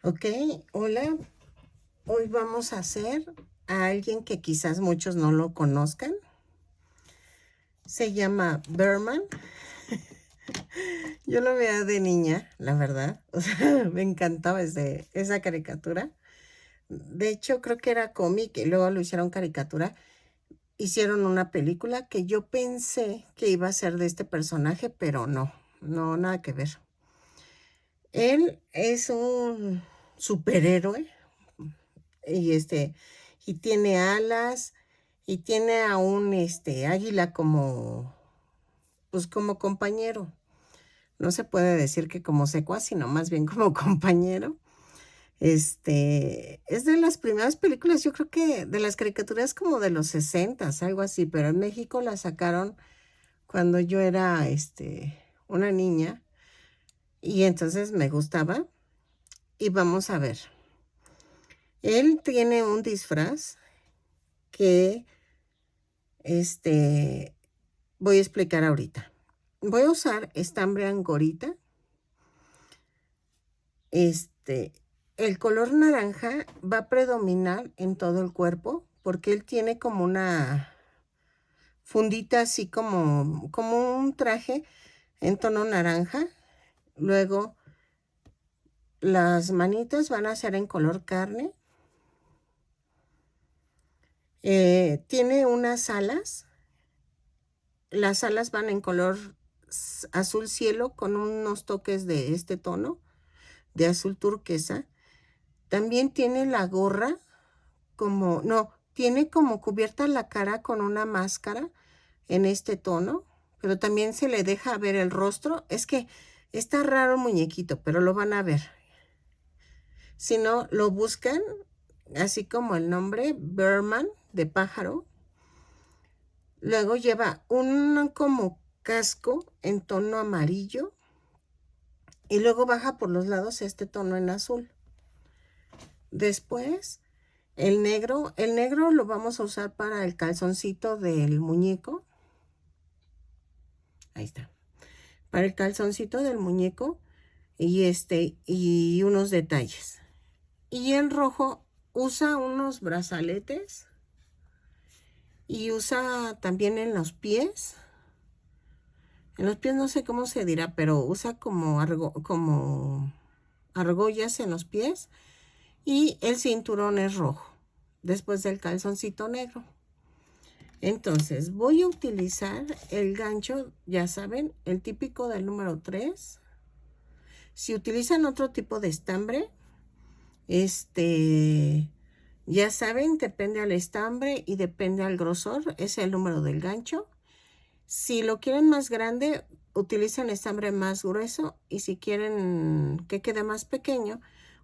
Ok, hola. Hoy vamos a hacer a alguien que quizás muchos no lo conozcan. Se llama Berman. Yo lo veía de niña, la verdad. O sea, me encantaba esa caricatura. De hecho, creo que era cómic y luego lo hicieron caricatura. Hicieron una película que yo pensé que iba a ser de este personaje, pero no, no, nada que ver. Él es un superhéroe y y tiene alas y tiene a un águila como, pues como compañero. No se puede decir que como secuaz, sino más bien como compañero. Es de las primeras películas, yo creo que de las caricaturas como de los 60, algo así, pero en México la sacaron cuando yo era, una niña y entonces me gustaba y vamos a ver. Él tiene un disfraz que, este, voy a explicar ahorita. Voy a usar estambre angorita. Este, el color naranja va a predominar en todo el cuerpo porque él tiene como una fundita así como un traje en tono naranja. Luego las manitas van a ser en color carne. Tiene unas alas. Las alas van en color azul cielo con unos toques de este tono, de azul turquesa. También tiene la gorra como, no, tiene como cubierta la cara con una máscara en este tono, pero también se le deja ver el rostro. Es que está raro el muñequito, pero lo van a ver. Si no, lo buscan, así como el nombre, Berman, de pájaro. Luego lleva un como casco en tono amarillo y luego baja por los lados este tono en azul. Después, el negro lo vamos a usar para el calzoncito del muñeco. Ahí está. Para el calzoncito del muñeco y unos detalles. Y el rojo usa unos brazaletes y usa también en los pies. En los pies no sé cómo se dirá, pero usa como argollas en los pies y el cinturón es rojo, después del calzoncito negro. Entonces voy a utilizar el gancho, ya saben, el típico del número 3. Si utilizan otro tipo de estambre, ya saben, depende al estambre y depende al grosor, es el número del gancho. Si lo quieren más grande, utilizan estambre más grueso y si quieren que quede más pequeño,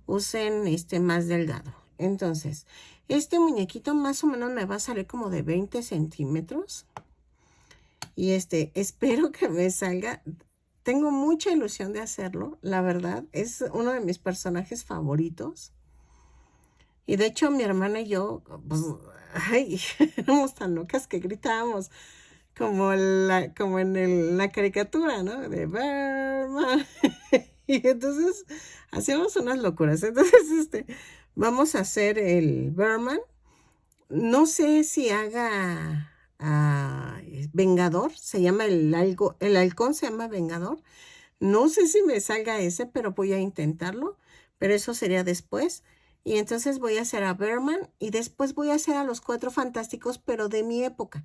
usen más delgado. Entonces, este muñequito más o menos me va a salir como de 20 centímetros. Y espero que me salga. Tengo mucha ilusión de hacerlo, la verdad. Es uno de mis personajes favoritos. Y de hecho, mi hermana y yo, pues, ay, éramos tan locas que gritábamos como en la caricatura, ¿no? De Berman. Y entonces hacíamos unas locuras. Entonces, vamos a hacer el Berman. No sé si haga Vengador, se llama el halcón se llama Vengador. No sé si me salga ese, pero voy a intentarlo. Pero eso sería después. Y entonces voy a hacer a Berman y después voy a hacer a los Cuatro Fantásticos, pero de mi época.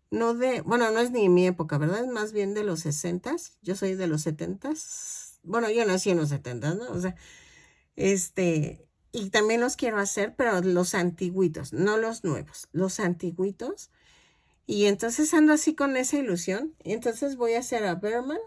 No bueno, no es ni mi época, ¿verdad? Es más bien de los 60s. Yo soy de los 70s. Bueno, yo nací en los 70s, ¿no? O sea, y también los quiero hacer, pero los antiguitos, no los nuevos, los antiguitos. Y entonces ando así con esa ilusión. Y entonces voy a hacer a Berman.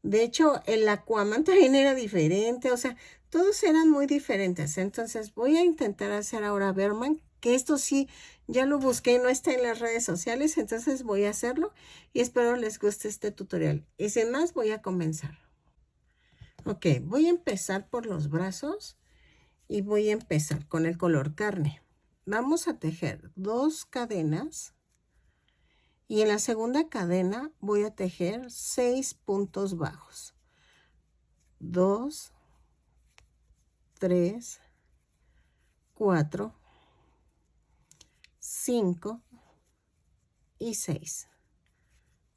De hecho, el Aquaman también era diferente, o sea, todos eran muy diferentes. Entonces voy a intentar hacer ahora Berman, que esto sí, ya lo busqué y no está en las redes sociales, entonces voy a hacerlo y espero les guste este tutorial. Y sin más, voy a comenzar. Ok, voy a empezar por los brazos y voy a empezar con el color carne. Vamos a tejer 2 cadenas y en la segunda cadena voy a tejer 6 puntos bajos. 2, 3, 4, 5 y 6.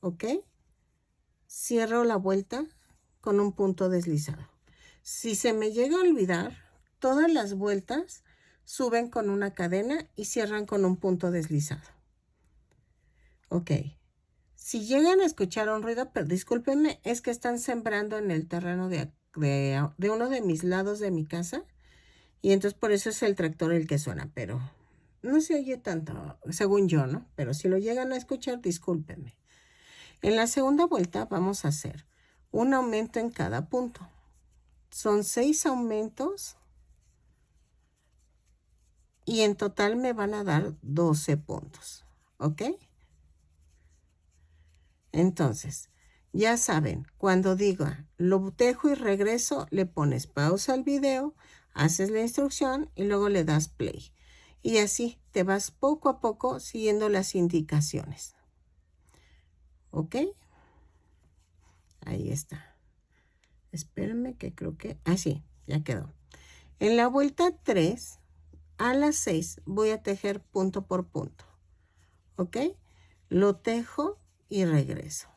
¿Ok? Cierro la vuelta con un punto deslizado. Si se me llega a olvidar, todas las vueltas suben con una cadena y cierran con un punto deslizado. Ok. Si llegan a escuchar un ruido, pero discúlpenme, es que están sembrando en el terreno de uno de mis lados de mi casa. Y entonces por eso es el tractor el que suena, pero no se oye tanto, según yo, ¿no? Pero si lo llegan a escuchar, discúlpenme. En la segunda vuelta vamos a hacer un aumento en cada punto. Son 6 aumentos y en total me van a dar 12 puntos. ¿Ok? Entonces, ya saben, cuando diga lo dejo y regreso, le pones pausa al video, haces la instrucción y luego le das play. Y así te vas poco a poco siguiendo las indicaciones. ¿Ok? Ahí está. Espérenme que creo que... Ah, sí, ya quedó. En la vuelta 3, a las 6 voy a tejer punto por punto. ¿Ok? Lo tejo y regreso.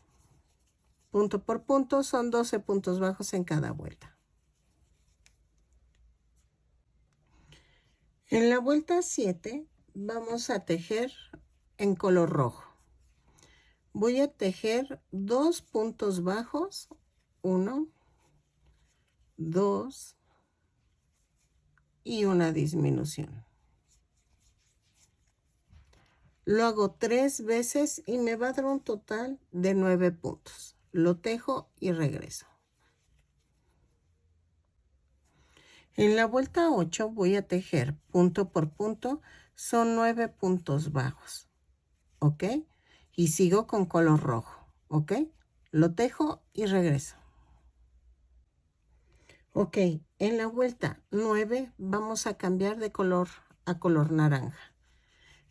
Punto por punto son 12 puntos bajos en cada vuelta. En la vuelta 7 vamos a tejer en color rojo. Voy a tejer 2 puntos bajos, 1, 2 y una disminución. Lo hago 3 veces y me va a dar un total de 9 puntos. Lo tejo y regreso. En la vuelta 8 voy a tejer punto por punto, son 9 puntos bajos, ¿ok? Y sigo con color rojo, ¿ok? Lo tejo y regreso. Ok, en la vuelta 9 vamos a cambiar de color a color naranja.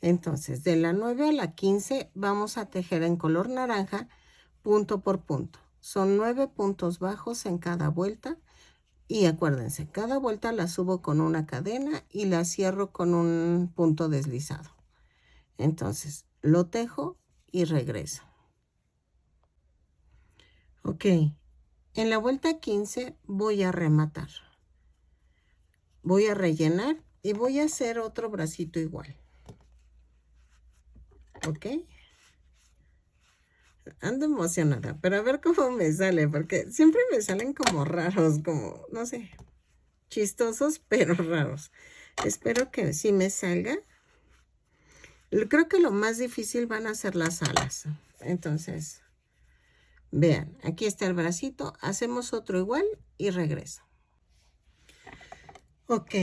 Entonces, de la 9 a la 15 vamos a tejer en color naranja punto por punto. Son 9 puntos bajos en cada vuelta. Y acuérdense, cada vuelta la subo con una cadena y la cierro con un punto deslizado. Entonces, lo tejo y regreso. Ok, en la vuelta 15 voy a rematar. Voy a rellenar y voy a hacer otro bracito igual. Ok. Ando emocionada, pero a ver cómo me sale, porque siempre me salen como raros, como, no sé, chistosos, pero raros. Espero que sí me salga. Creo que lo más difícil van a ser las alas. Entonces, vean, aquí está el bracito. Hacemos otro igual y regreso. Ok,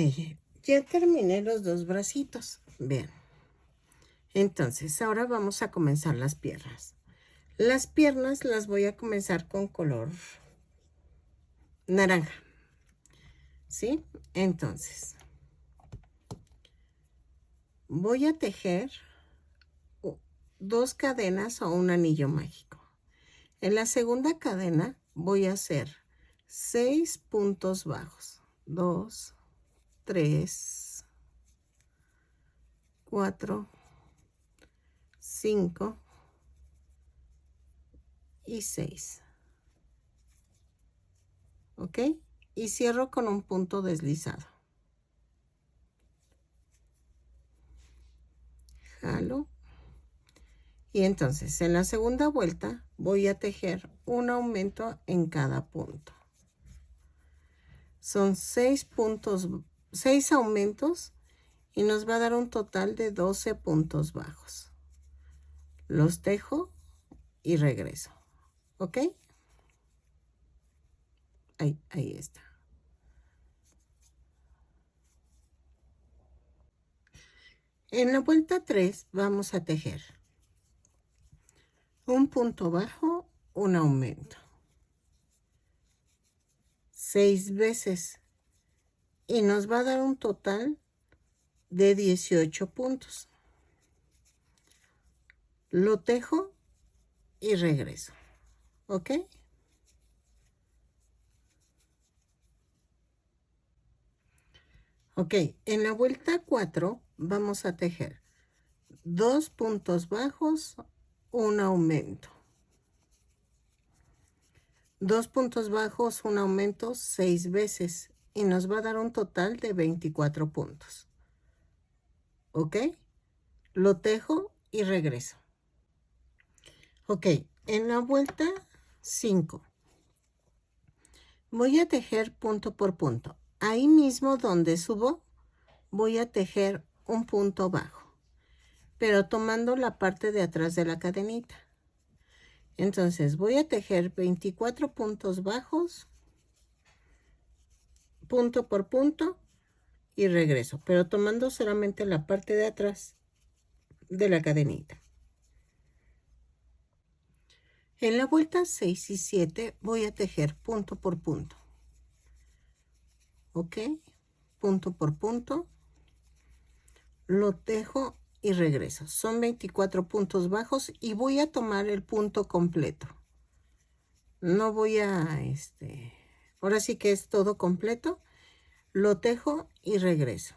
ya terminé los 2 bracitos. Vean. Entonces, ahora vamos a comenzar las piernas. Las piernas las voy a comenzar con color naranja. ¿Sí? Entonces, voy a tejer 2 cadenas o un anillo mágico. En la segunda cadena voy a hacer 6 puntos bajos. 2, 3, 4, 5 y 6. ¿Ok? Y cierro con un punto deslizado. Jalo. Y entonces en la segunda vuelta voy a tejer un aumento en cada punto. Son 6 puntos, 6 aumentos y nos va a dar un total de 12 puntos bajos. Los tejo y regreso. ¿Ok? Ahí está. En la vuelta 3 vamos a tejer un punto bajo, un aumento. 6 veces y nos va a dar un total de 18 puntos. Lo tejo y regreso. ¿Ok? Ok, en la vuelta 4 vamos a tejer 2 puntos bajos, un aumento. 2 puntos bajos, un aumento 6 veces y nos va a dar un total de 24 puntos. ¿Ok? Lo tejo y regreso. Ok, en la vuelta 5 voy a tejer punto por punto. Ahí mismo donde subo voy a tejer un punto bajo, pero tomando la parte de atrás de la cadenita. Entonces voy a tejer 24 puntos bajos, punto por punto y regreso, pero tomando solamente la parte de atrás de la cadenita. En la vuelta 6 y 7 voy a tejer punto por punto. ¿Ok? Punto por punto. Lo tejo y regreso. Son 24 puntos bajos y voy a tomar el punto completo. No voy a, ahora sí que es todo completo. Lo tejo y regreso.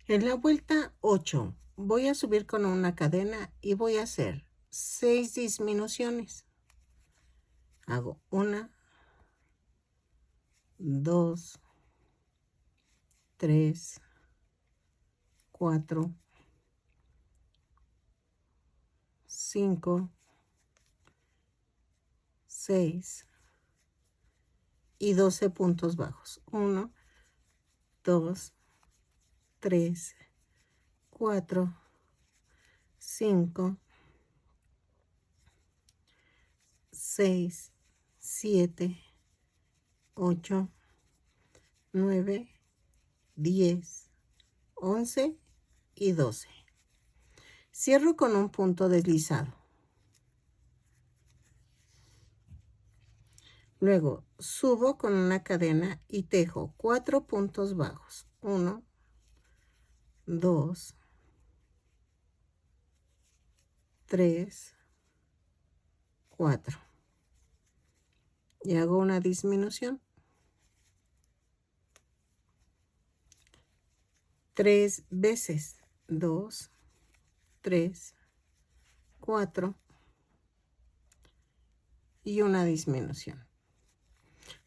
En la vuelta 8 voy a subir con una cadena y voy a hacer 6 disminuciones. Hago 1, 2, 3, 4, 5, 6 y 12 puntos bajos. 1, 2, 3, 4, 5, 6, 7, 8, 9, 10, 11 y 12. Cierro con un punto deslizado. Luego subo con una cadena y tejo 4 puntos bajos. 1, 2, 3, 4. Y hago una disminución. 3 veces. 2, 3, 4 y una disminución.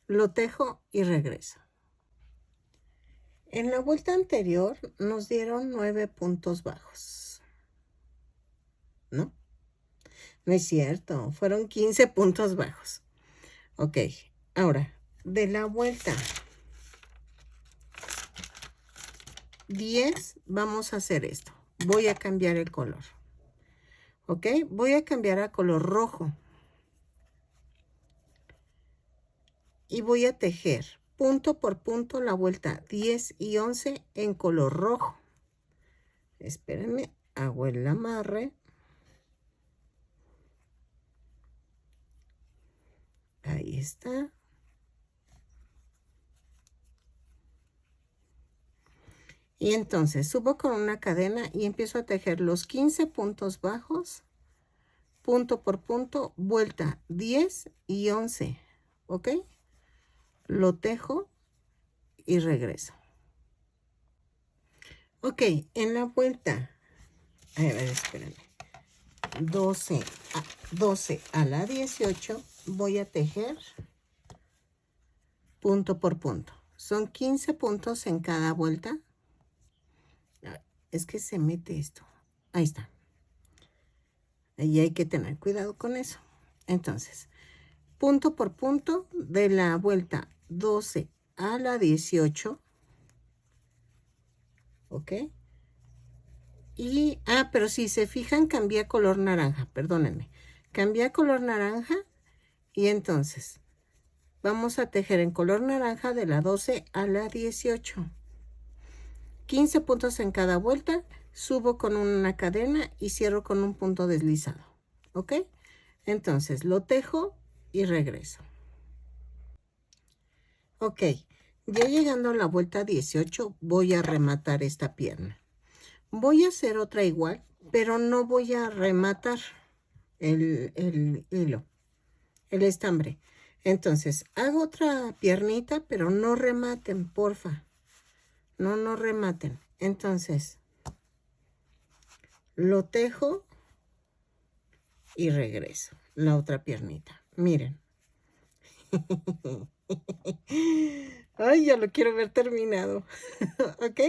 Lo tejo y regreso. En la vuelta anterior nos dieron 9 puntos bajos. ¿No? No es cierto, fueron 15 puntos bajos. Ok, ahora, de la vuelta 10 vamos a hacer esto. Voy a cambiar el color. Ok, voy a cambiar a color rojo. Y voy a tejer punto por punto la vuelta 10 y 11 en color rojo. Espérenme, hago el amarre. Ahí está. Y entonces subo con una cadena y empiezo a tejer los 15 puntos bajos, punto por punto, vuelta 10 y 11. ¿Ok? Lo tejo y regreso. Ok, en la vuelta, a ver, espérenme, 12 a la 18 voy a tejer punto por punto. Son 15 puntos en cada vuelta. Es que se mete esto. Ahí está. Ahí hay que tener cuidado con eso. Entonces, punto por punto de la vuelta 12 a la 18. ¿Ok? Y, pero si se fijan, cambié color naranja, perdónenme. Cambié color naranja y entonces vamos a tejer en color naranja de la 12 a la 18. 15 puntos en cada vuelta, subo con una cadena y cierro con un punto deslizado. ¿Ok? Entonces lo tejo y regreso. Ok, ya llegando a la vuelta 18 voy a rematar esta pierna. Voy a hacer otra igual, pero no voy a rematar el hilo, el estambre. Entonces, hago otra piernita, pero no rematen, porfa. No rematen. Entonces, lo tejo y regreso. La otra piernita. Miren. Ay, ya lo quiero ver terminado. ¿Ok?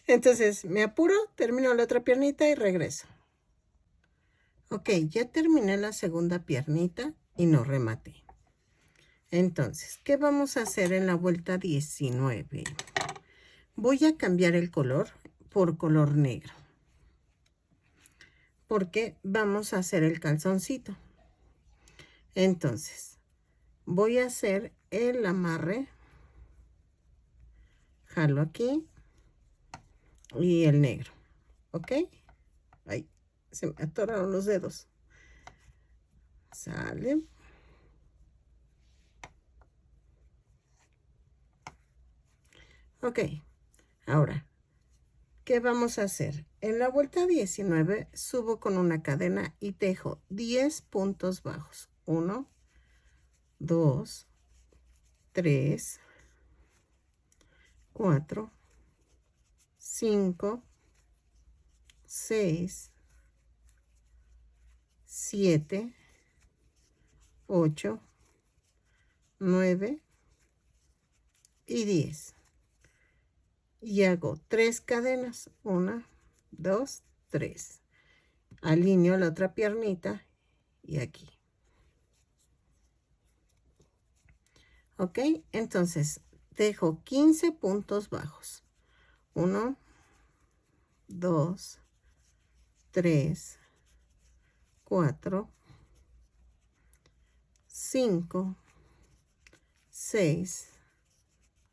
Entonces, me apuro, termino la otra piernita y regreso. Ok, ya terminé la segunda piernita y no rematé. Entonces, ¿qué vamos a hacer en la vuelta 19? Voy a cambiar el color por color negro, porque vamos a hacer el calzoncito. Entonces, voy a hacer el amarre. Jalo aquí y el negro. ¿Ok? Ay, se me atoraron los dedos. Sale. Ok, ahora, ¿qué vamos a hacer? En la vuelta 19 subo con una cadena y tejo 10 puntos bajos. 1, 2, 3, 4, 5, 6, 7, 8, 9 y 10. Y hago 3 cadenas. 1, 2, 3. Alineo la otra piernita y aquí. Ok, entonces dejo 15 puntos bajos. 1, 2, 3, 4, 5, 6,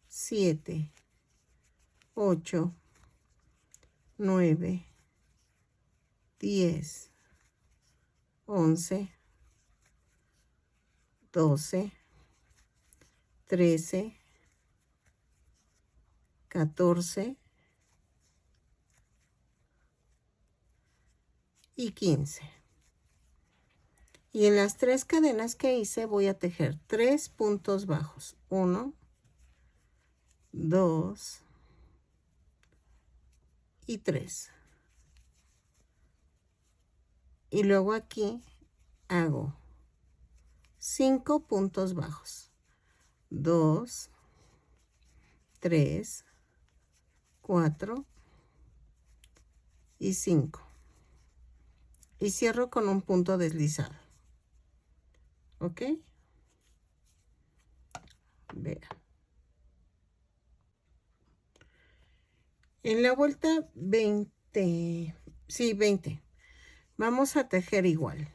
7, 8, 9, 10, 11, 12, 13, 14 y 15. Y en las 3 cadenas que hice voy a tejer 3 puntos bajos. 1, 2 y 3. Y luego aquí hago 5 puntos bajos. 2, 3, 4 y 5. Y cierro con un punto deslizado. ¿Ok? Vean. En la vuelta 20, sí, 20, vamos a tejer igual.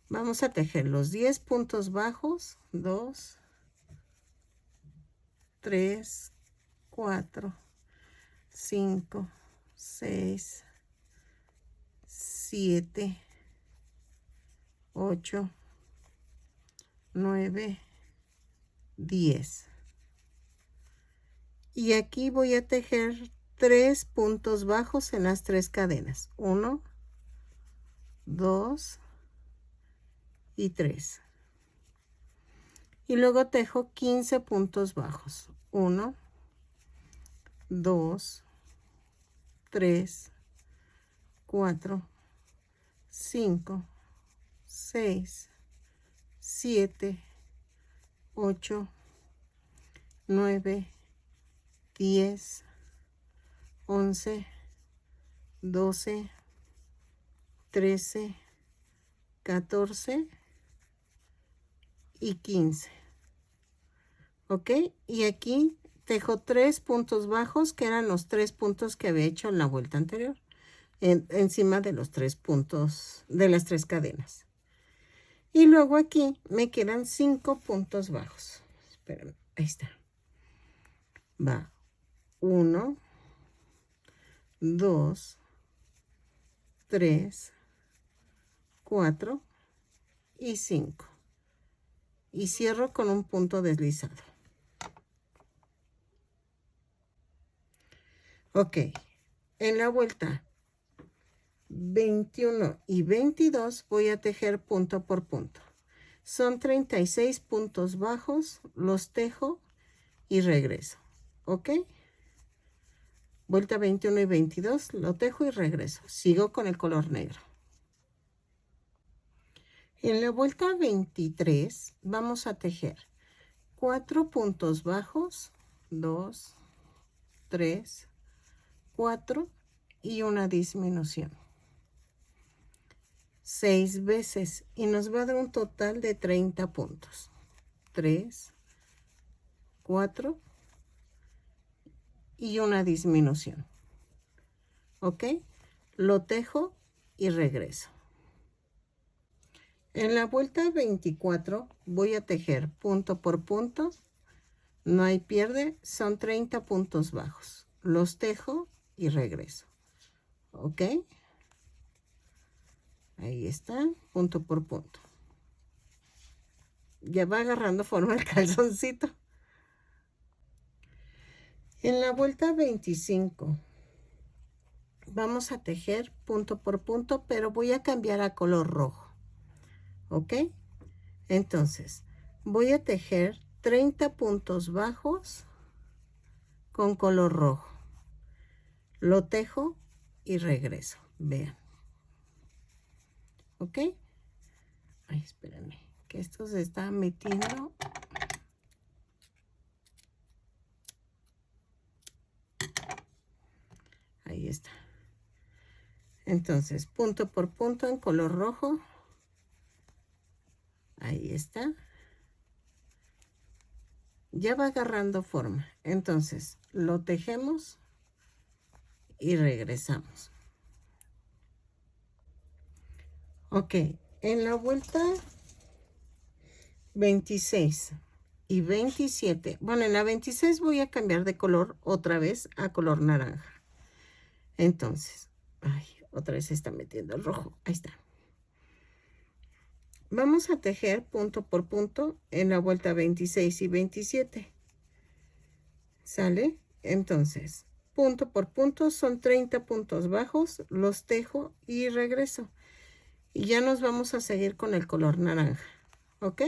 Vamos a tejer los 10 puntos bajos. 2, 3, 4, 5, 6, 7, 8, 9, 10. Y aquí voy a tejer 3 puntos bajos en las 3 cadenas. 1, 2 y 3. Y luego tejo 15 puntos bajos. 1, 2, 3, 4, 5, 6, 7, 8, 9, 10, 11, 12, 13, 14 y 15. ¿Ok? Y aquí tejo 3 puntos bajos, que eran los 3 puntos que había hecho en la vuelta anterior, encima de los 3 puntos de las 3 cadenas. Y luego aquí me quedan 5 puntos bajos. Esperen, ahí está. Va 1, 2, 3, 4 y 5. Y cierro con un punto deslizado. Ok, en la vuelta 21 y 22 voy a tejer punto por punto. Son 36 puntos bajos, los tejo y regreso, ¿ok? Vuelta 21 y 22, lo tejo y regreso. Sigo con el color negro. En la vuelta 23 vamos a tejer 4 puntos bajos, 2, 3, 4 y una disminución. 6 veces y nos va a dar un total de 30 puntos. 3, 4 y una disminución. ¿Ok? Lo tejo y regreso. En la vuelta 24 voy a tejer punto por punto. No hay pierde, son 30 puntos bajos. Los tejo y regreso. ¿Ok? Ahí está, punto por punto. Ya va agarrando forma el calzoncito. En la vuelta 25 vamos a tejer punto por punto, pero voy a cambiar a color rojo. ¿Ok? Entonces, voy a tejer 30 puntos bajos con color rojo. Lo tejo y regreso. Vean. ¿Ok? Ay, espérenme, que esto se está metiendo. Ahí está. Entonces, punto por punto en color rojo. Ahí está. Ya va agarrando forma. Entonces, lo tejemos y regresamos. Ok, en la vuelta 26 y 27. Bueno, en la 26 voy a cambiar de color otra vez a color naranja. Entonces, ay, otra vez se está metiendo el rojo. Ahí está. Vamos a tejer punto por punto en la vuelta 26 y 27. ¿Sale? Entonces, punto por punto son 30 puntos bajos, los tejo y regreso. Y ya nos vamos a seguir con el color naranja. ¿Ok?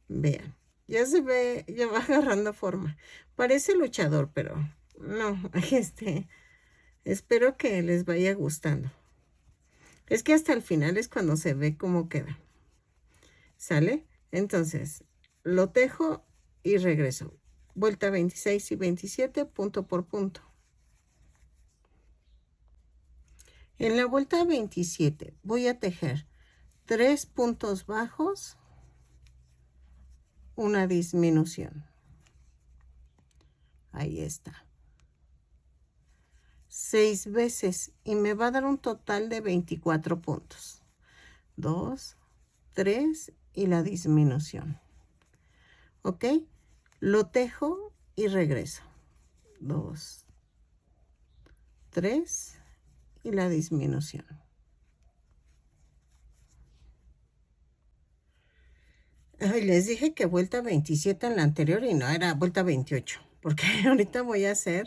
Vean, ya se ve, ya va agarrando forma. Parece luchador, pero no, espero que les vaya gustando. Es que hasta el final es cuando se ve cómo queda. ¿Sale? Entonces, lo tejo y regreso. Vuelta 26 y 27, punto por punto. En la vuelta 27 voy a tejer 3 puntos bajos, una disminución. Ahí está. 6 veces y me va a dar un total de 24 puntos. 2, 3 y la disminución. ¿Ok? Lo tejo y regreso. 2, 3 y la disminución. Ay, les dije que vuelta 27 en la anterior y no, era vuelta 28, porque ahorita voy a hacer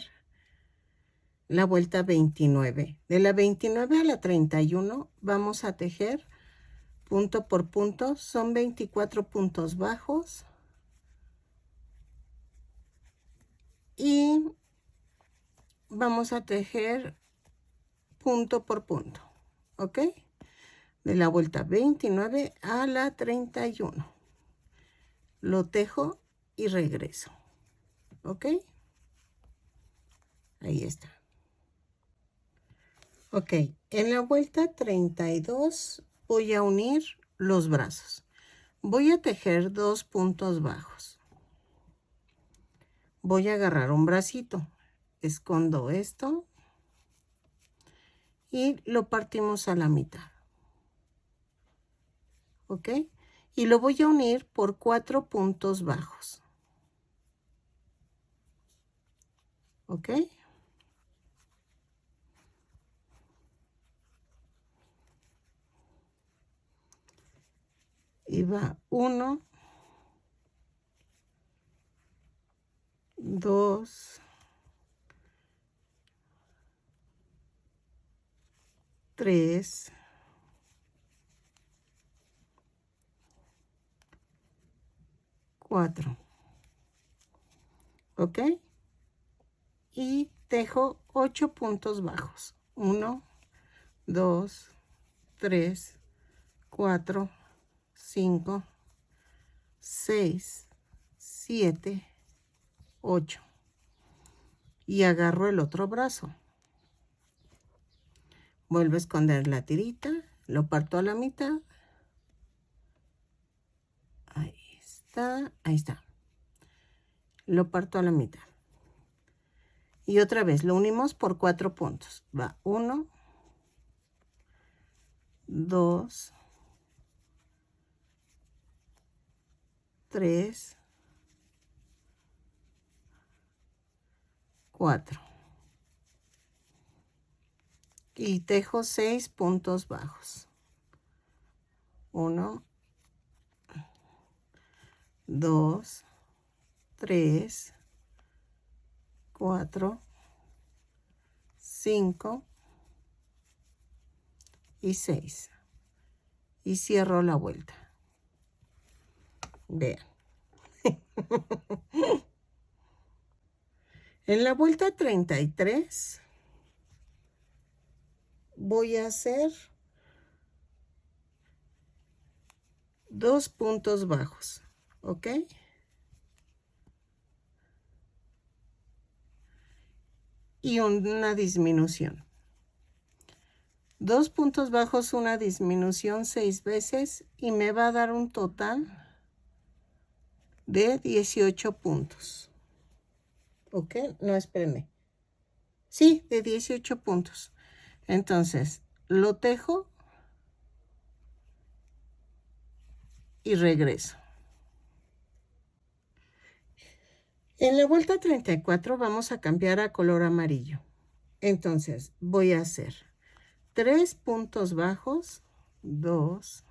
la vuelta 29. De la 29 a la 31 vamos a tejer punto por punto, son 24 puntos bajos y vamos a tejer punto por punto, ¿ok? De la vuelta 29 a la 31. Lo tejo y regreso, ¿ok? Ahí está. Ok, en la vuelta 32 voy a unir los brazos. Voy a tejer 2 puntos bajos. Voy a agarrar un bracito. Escondo esto y lo partimos a la mitad. ¿Ok? Y lo voy a unir por 4 puntos bajos. ¿Ok? Y va 1, 2, 3, 4. ¿Ok? Y tejo 8 puntos bajos. 1, 2, 3, 4, 5, 6, 7, 8. Y agarro el otro brazo. Vuelvo a esconder la tirita, lo parto a la mitad. Ahí está, ahí está. Lo parto a la mitad. Y otra vez lo unimos por 4 puntos. Va 1, 2, 3, 4. Y tejo 6 puntos bajos. 1, 2, 3, 4, 5 y 6. Y cierro la vuelta. Vean. En la vuelta 33 voy a hacer 2 puntos bajos, ¿ok? Y una disminución. 2 puntos bajos, una disminución 6 veces y me va a dar un total de 18 puntos. ¿Ok? No, espérenme. Sí, de 18 puntos. Entonces, lo tejo y regreso. En la vuelta 34 vamos a cambiar a color amarillo. Entonces, voy a hacer 3 puntos bajos, 2,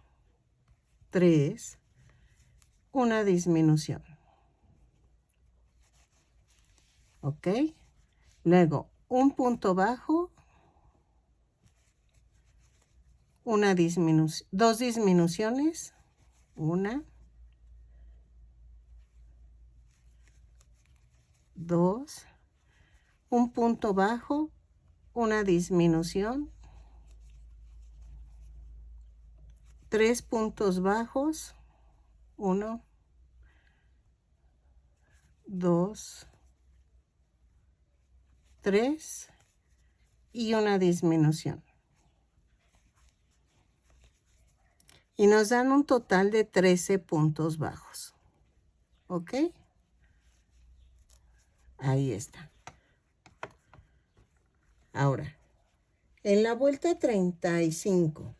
3, una disminución. ¿Ok? Luego, un punto bajo, una disminución, 2 disminuciones, 1, 2, un punto bajo, una disminución, 3 puntos bajos, 1, 2, 3 y una disminución. Y nos dan un total de 13 puntos bajos. ¿Ok? Ahí está. Ahora, en la vuelta 35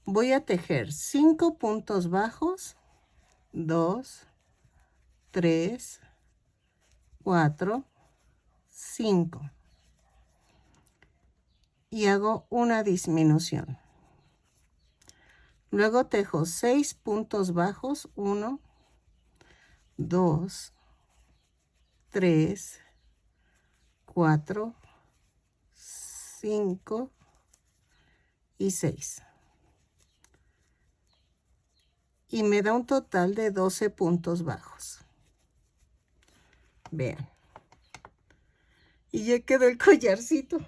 voy a tejer 5 puntos bajos, 2, 3, 4, 5. Y hago una disminución. Luego tejo 6 puntos bajos, 1, 2, 3, 4, 5 y 6. Y me da un total de 12 puntos bajos. Vean. Y ya quedó el collarcito.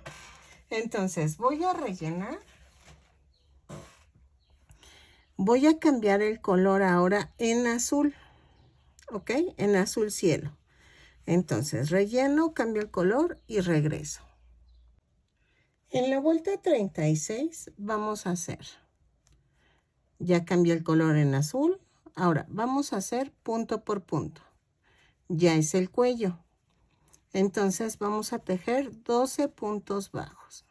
Entonces voy a rellenar. Voy a cambiar el color ahora en azul. ¿Ok? En azul cielo. Entonces relleno, cambio el color y regreso. En la vuelta 36 vamos a hacer. Ya cambié el color en azul. Ahora vamos a hacer punto por punto. Ya es el cuello. Entonces vamos a tejer 12 puntos bajos.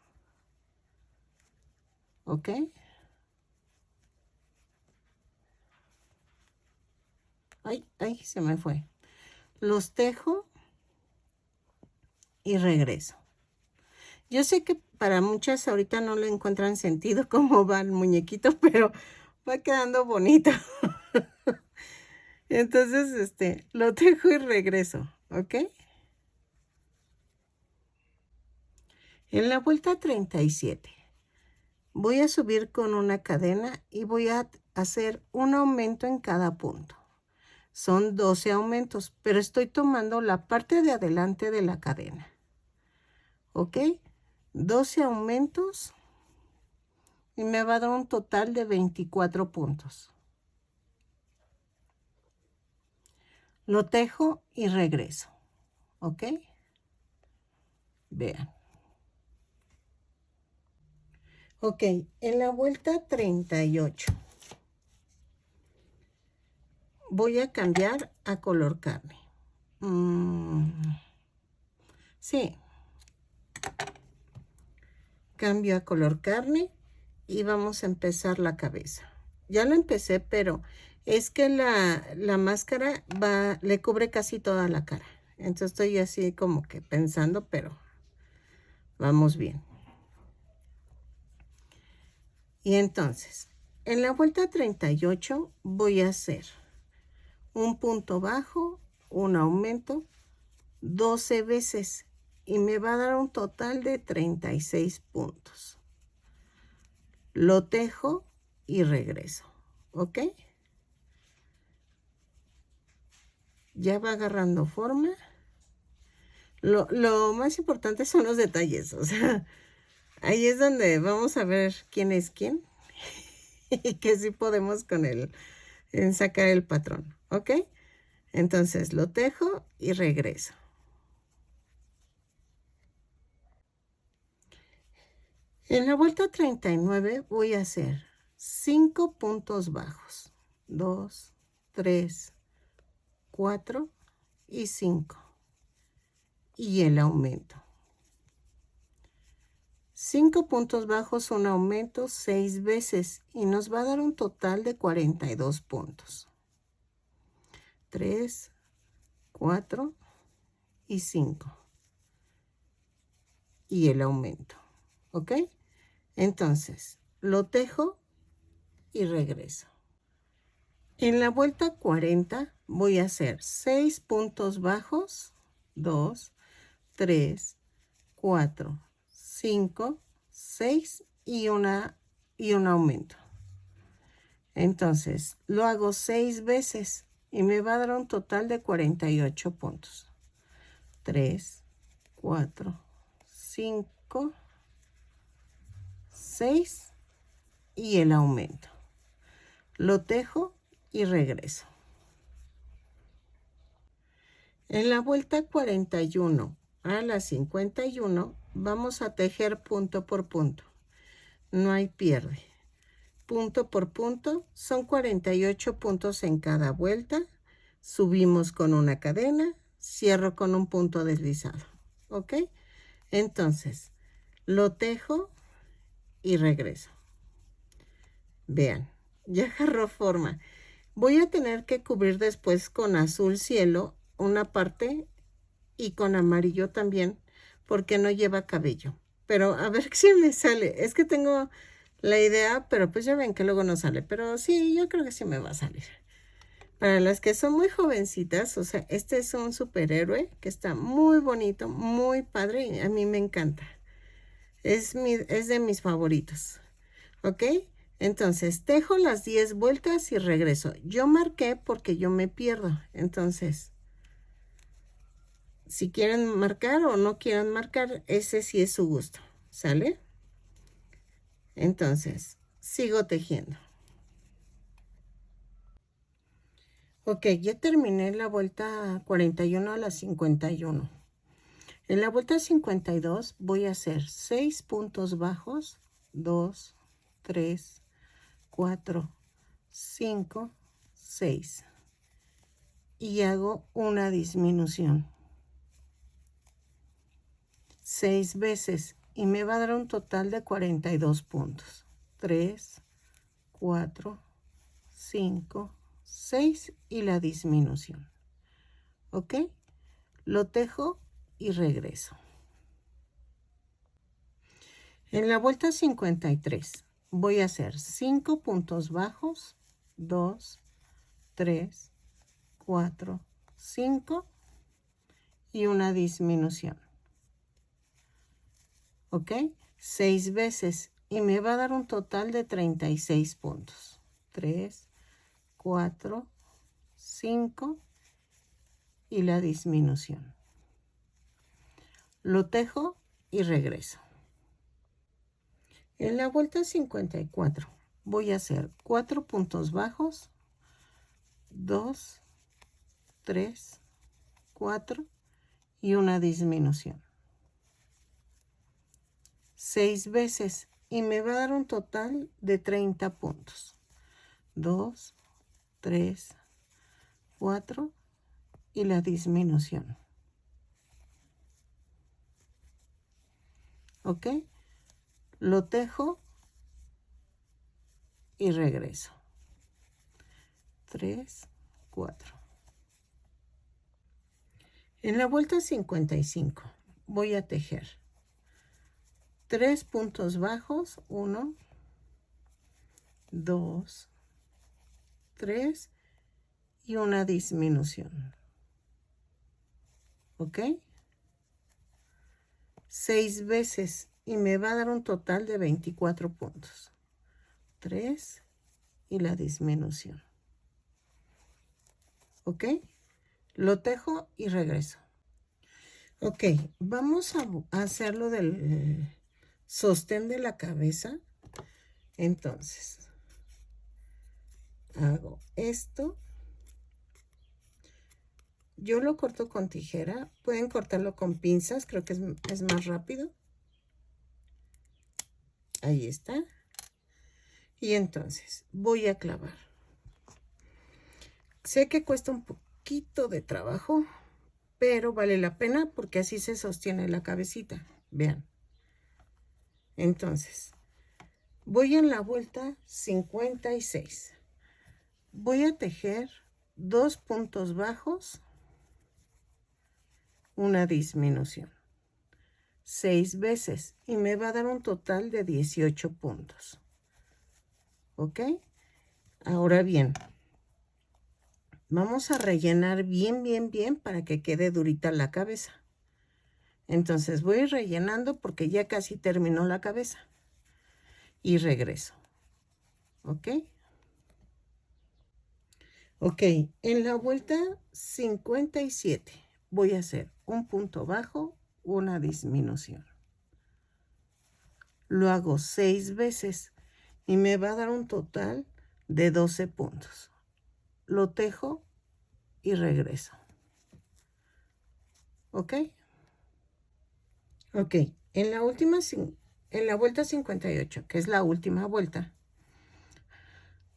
¿Ok? Ay, se me fue. Los tejo y regreso. Yo sé que para muchas ahorita no le encuentran sentido cómo va el muñequito, pero va quedando bonito. Entonces, lo tejo y regreso, ¿ok? En la vuelta 37 voy a subir con una cadena y voy a hacer un aumento en cada punto. Son 12 aumentos, pero estoy tomando la parte de adelante de la cadena. ¿Ok? 12 aumentos y me va a dar un total de 24 puntos. Lo tejo y regreso. ¿Ok? Vean. Ok, en la vuelta 38 voy a cambiar a color carne. Sí. Cambio a color carne y vamos a empezar la cabeza. Ya la empecé, pero es que la máscara le cubre casi toda la cara. Entonces estoy así como que pensando, pero vamos bien. Y entonces, en la vuelta 38 voy a hacer un punto bajo, un aumento, 12 veces y me va a dar un total de 36 puntos. Lo tejo y regreso, ¿ok? Ya va agarrando forma. Lo más importante son los detalles, o sea, ahí es donde vamos a ver quién es quién y que sí podemos con en sacar el patrón, ¿ok? Entonces lo tejo y regreso. En la vuelta 39 voy a hacer 5 puntos bajos. 2, 3, 4 y 5. Y el aumento. 5 puntos bajos, un aumento 6 veces y nos va a dar un total de 42 puntos. 3, 4 y 5. Y el aumento. ¿Ok? Entonces, lo tejo y regreso. En la vuelta 40 voy a hacer 6 puntos bajos. 2, 3, 4, 5, 6 y un aumento. Entonces, lo hago 6 veces y me va a dar un total de 48 puntos. 3, 4, 5, 6 y el aumento. Lo tejo y regreso. En la vuelta 41 a la 51 vamos a tejer punto por punto. No hay pierde. Punto por punto, son 48 puntos en cada vuelta. Subimos con una cadena, cierro con un punto deslizado. ¿Ok? Entonces, lo tejo y regreso. Vean, ya agarró forma. Voy a tener que cubrir después con azul cielo una parte y con amarillo también, porque no lleva cabello. Pero a ver si me sale. Es que tengo la idea, pero pues ya ven que luego no sale. Pero sí, yo creo que sí me va a salir. Para las que son muy jovencitas, o sea, este es un superhéroe que está muy bonito, muy padre y a mí me encanta. Es de mis favoritos. ¿Ok? Entonces, tejo las 10 vueltas y regreso. Yo marqué porque yo me pierdo. Entonces, si quieren marcar o no quieren marcar, ese sí es su gusto. ¿Sale? Entonces, sigo tejiendo. Ok, ya terminé la vuelta 41 a la 51. En la vuelta 52 voy a hacer 6 puntos bajos. 2, 3, 4, 5, 6. Y hago una disminución. 6 veces y me va a dar un total de 42 puntos. 3, 4, 5, 6 y la disminución. ¿Ok? Lo tejo y regreso. En la vuelta 53 voy a hacer 5 puntos bajos. 2, 3, 4, 5 y una disminución. ¿Ok? 6 veces y me va a dar un total de 36 puntos. 3, 4, 5 y la disminución. Lo tejo y regreso. En la vuelta 54 voy a hacer 4 puntos bajos, 2, 3, 4 y una disminución. 6 veces y me va a dar un total de 30 puntos. 2, 3, 4 y la disminución. ¿Ok? Lo tejo y regreso. 3, 4. En la vuelta 55 voy a tejer 3 puntos bajos, 1, 2, 3 y una disminución. ¿Ok? 6 veces y me va a dar un total de 24 puntos. 3 y la disminución. ¿Ok? Lo tejo y regreso. Ok, vamos a hacerlo del sostén de la cabeza. Entonces, hago esto. Yo lo corto con tijera. Pueden cortarlo con pinzas, creo que es más rápido. Ahí está. Y entonces voy a clavar. Sé que cuesta un poquito de trabajo, pero vale la pena porque así se sostiene la cabecita. Vean. Entonces, voy en la vuelta 56. Voy a tejer 2 puntos bajos, una disminución. 6 veces y me va a dar un total de 18 puntos. ¿Ok? Ahora bien, vamos a rellenar bien para que quede durita la cabeza. Entonces voy rellenando porque ya casi terminó la cabeza. Y regreso. ¿Ok? Ok, en la vuelta 57 voy a hacer un punto bajo, una disminución. Lo hago 6 veces y me va a dar un total de 12 puntos. Lo tejo y regreso. ¿Ok? Ok, en la vuelta 58, que es la última vuelta,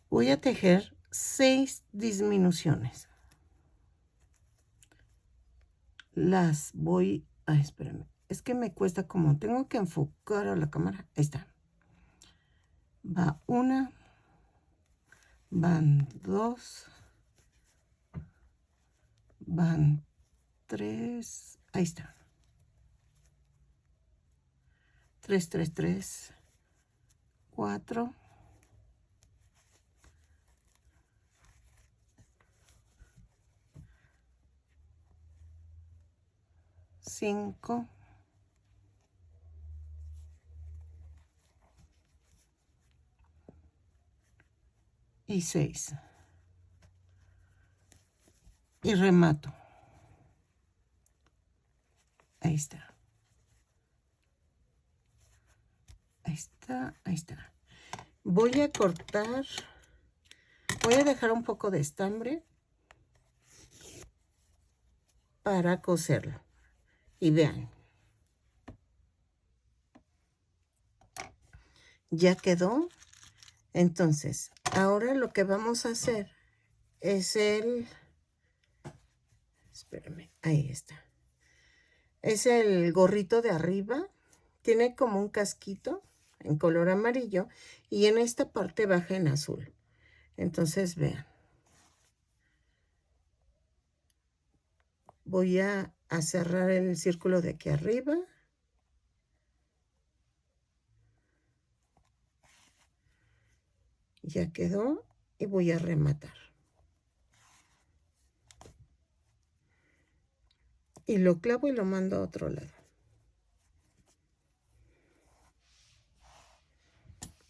voy a tejer 6 disminuciones. Las voy a... espérame, es que me cuesta como... tengo que enfocar a la cámara. Ahí está. Va una, van 2, van 3, ahí está. 3, 3, 3, 4, 5, y 6. Y remato. Ahí está. Ahí está, ahí está. Voy a cortar, voy a dejar un poco de estambre para coserlo. Y vean. Ya quedó. Entonces, ahora lo que vamos a hacer es espérame, ahí está. Es el gorrito de arriba. Tiene como un casquito en color amarillo y en esta parte baja en azul. Entonces, vean. Voy a cerrar el círculo de aquí arriba. Ya quedó y voy a rematar. Y lo clavo y lo mando a otro lado.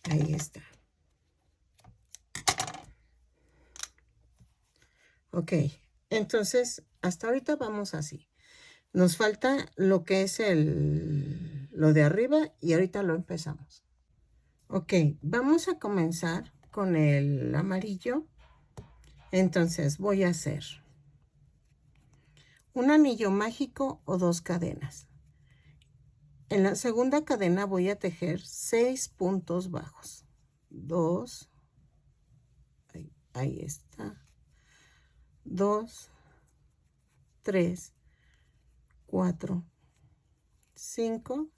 Ahí está. Ok, entonces hasta ahorita vamos así. Nos falta lo que es lo de arriba y ahorita lo empezamos. Ok, vamos a comenzar con el amarillo. Entonces voy a hacer un anillo mágico o 2 cadenas. En la segunda cadena voy a tejer 6 puntos bajos. 2, ahí está. 2, 3, 4, 5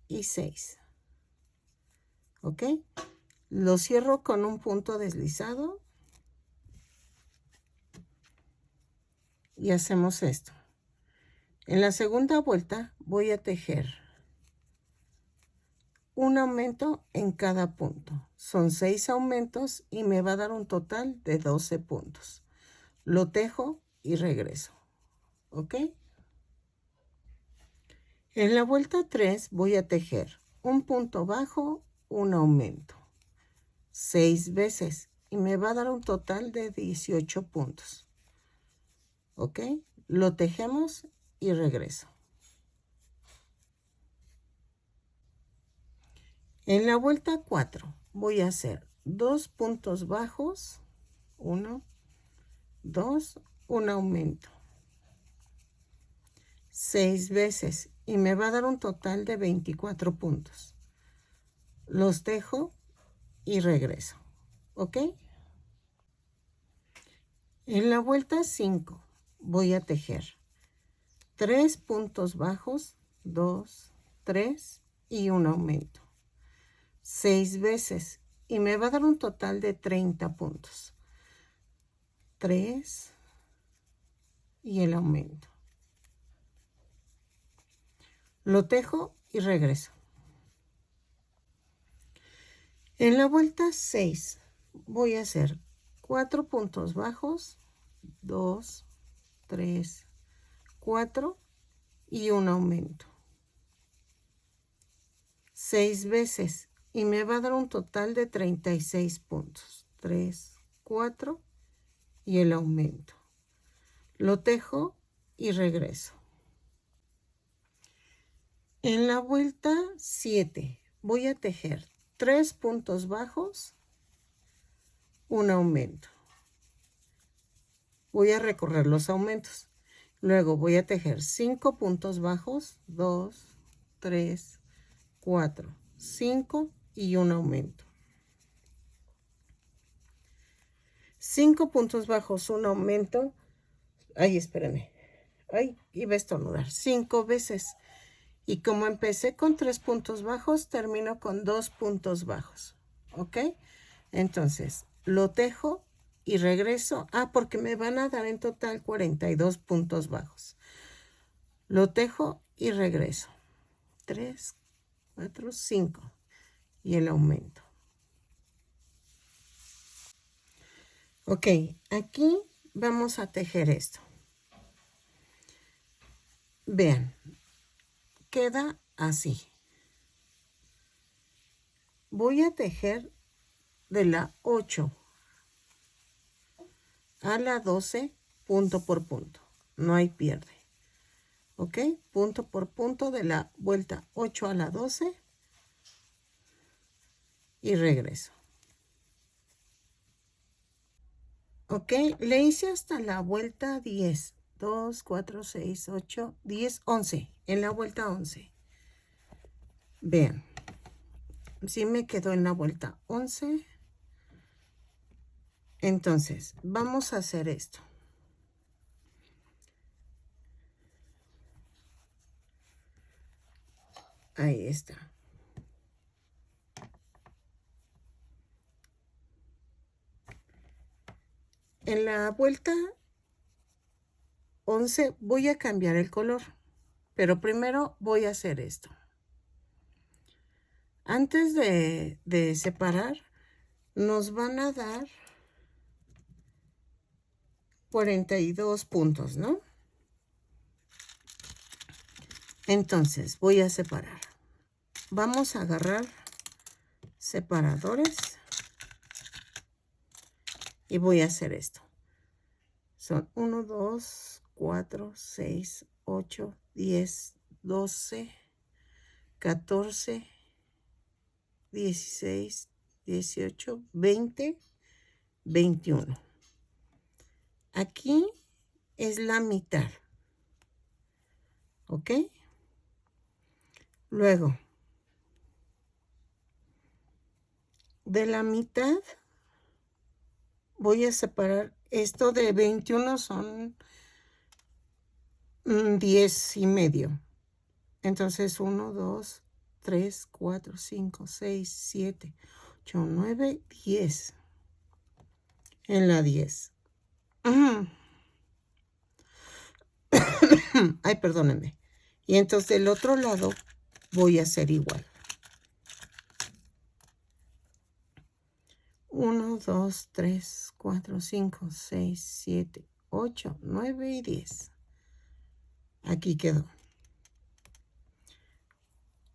y 6. ¿Ok? Lo cierro con un punto deslizado y hacemos esto. En la segunda vuelta voy a tejer un aumento en cada punto. Son 6 aumentos y me va a dar un total de 12 puntos. Lo tejo y regreso. ¿Ok? En la vuelta 3 voy a tejer un punto bajo, un aumento. 6 veces y me va a dar un total de 18 puntos. ¿Ok? Lo tejemos y regreso. En la vuelta 4 voy a hacer 2 puntos bajos, 1, 2, un aumento. 6 veces y me va a dar un total de 24 puntos. Los tejo y regreso. ¿Ok? En la vuelta 5 voy a tejer 3 puntos bajos, 2, 3 y un aumento. 6 veces y me va a dar un total de 30 puntos. 3 y el aumento. Lo tejo y regreso. En la vuelta 6 voy a hacer 4 puntos bajos, 2, 3, 4 y un aumento. 6 veces y me va a dar un total de 36 puntos. 3, 4 y el aumento. Lo tejo y regreso. En la vuelta 7 voy a tejer 3 puntos bajos, un aumento. Voy a recorrer los aumentos. Luego voy a tejer 5 puntos bajos, 2, 3, 4, 5 y un aumento. 5 puntos bajos, un aumento. Ay, espérenme. Ay, iba a estornudar. 5 veces. Y como empecé con 3 puntos bajos, termino con 2 puntos bajos. ¿Ok? Entonces, lo tejo y regreso. Ah, porque me van a dar en total 42 puntos bajos. Lo tejo y regreso. 3, 4, 5. Y el aumento. Ok, aquí vamos a tejer esto. Vean, queda así. Voy a tejer de la 8 a la 12, punto por punto. No hay pierde. ¿Ok? Punto por punto de la vuelta 8 a la 12 y regreso. ¿Ok? Le hice hasta la vuelta 10. 2, 4, 6, 8, 10, 11. En la vuelta 11. Vean. Sí me quedó en la vuelta 11. Entonces, vamos a hacer esto. Ahí está. En la vuelta 11 voy a cambiar el color, pero primero voy a hacer esto. Antes de separar, nos van a dar 42 puntos, ¿no? Entonces, voy a separar. Vamos a agarrar separadores y voy a hacer esto. Son 1, 2, 4, 6, 8, 10, 12, 14, 16, 18, 20, 21. Aquí es la mitad. ¿Ok? Luego, de la mitad voy a separar. Esto de 21 son 10 y medio. Entonces 1, 2, 3, 4, 5, 6, 7, 8, 9, 10. En la 10. Ay, perdónenme. Y entonces del otro lado voy a hacer igual. 1, 2, 3, 4, 5, 6, 7, 8, 9 y 10. Aquí quedó.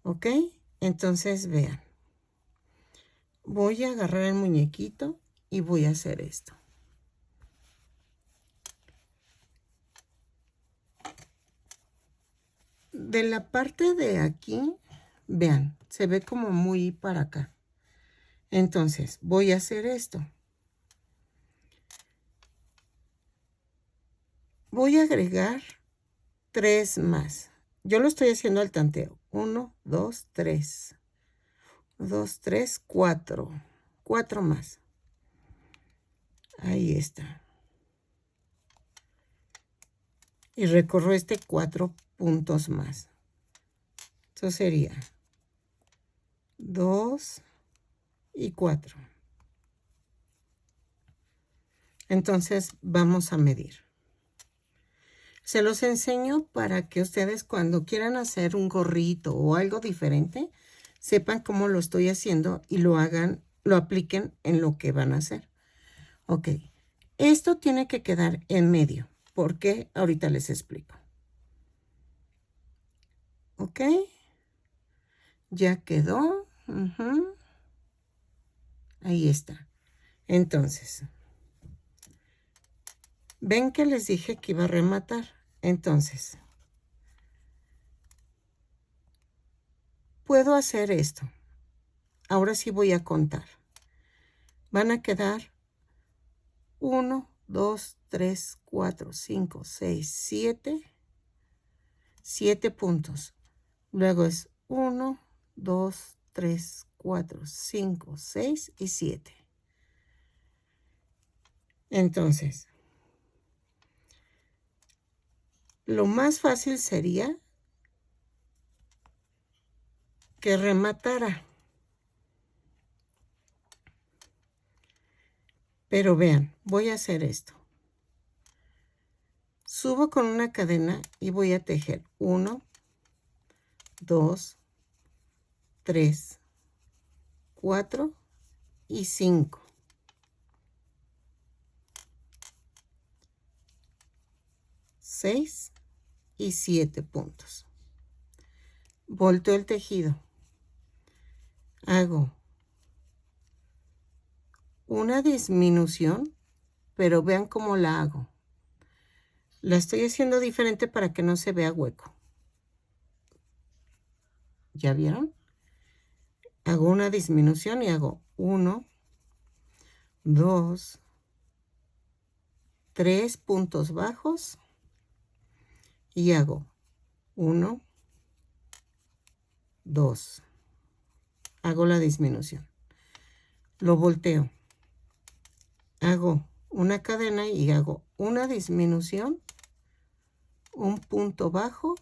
¿Ok? Entonces vean. Voy a agarrar el muñequito y voy a hacer esto. De la parte de aquí, vean, se ve como muy para acá. Entonces, voy a hacer esto. Voy a agregar 3 más. Yo lo estoy haciendo al tanteo. 1, 2, 3. 2, 3, 4. 4 más. Ahí está. Y recorro 4 puntos más. Esto sería 2 y 4. Entonces vamos a medir. Se los enseño para que ustedes cuando quieran hacer un gorrito o algo diferente, sepan cómo lo estoy haciendo y lo hagan, lo apliquen en lo que van a hacer. Ok, esto tiene que quedar en medio. ¿Por qué? Ahorita les explico. Ok, ya quedó. Ahí está. Entonces, ven que les dije que iba a rematar. Entonces, puedo hacer esto. Ahora sí voy a contar. Van a quedar 1, 2, 3, 4, 5, 6, 7. 7 puntos. Luego es 1, 2, 3, 4, 5, 6 y 7. Entonces, lo más fácil sería que rematara. Pero vean, voy a hacer esto. Subo con una cadena y voy a tejer 1, 2, 3, 4 y 5. 6 y 7 puntos. Volteo el tejido. Hago una disminución, pero vean cómo la hago. La estoy haciendo diferente para que no se vea hueco. ¿Ya vieron? Hago una disminución y hago 1, 2, 3 puntos bajos y hago 1, 2. Hago la disminución. Lo volteo. Hago una cadena y hago una disminución, un punto bajo,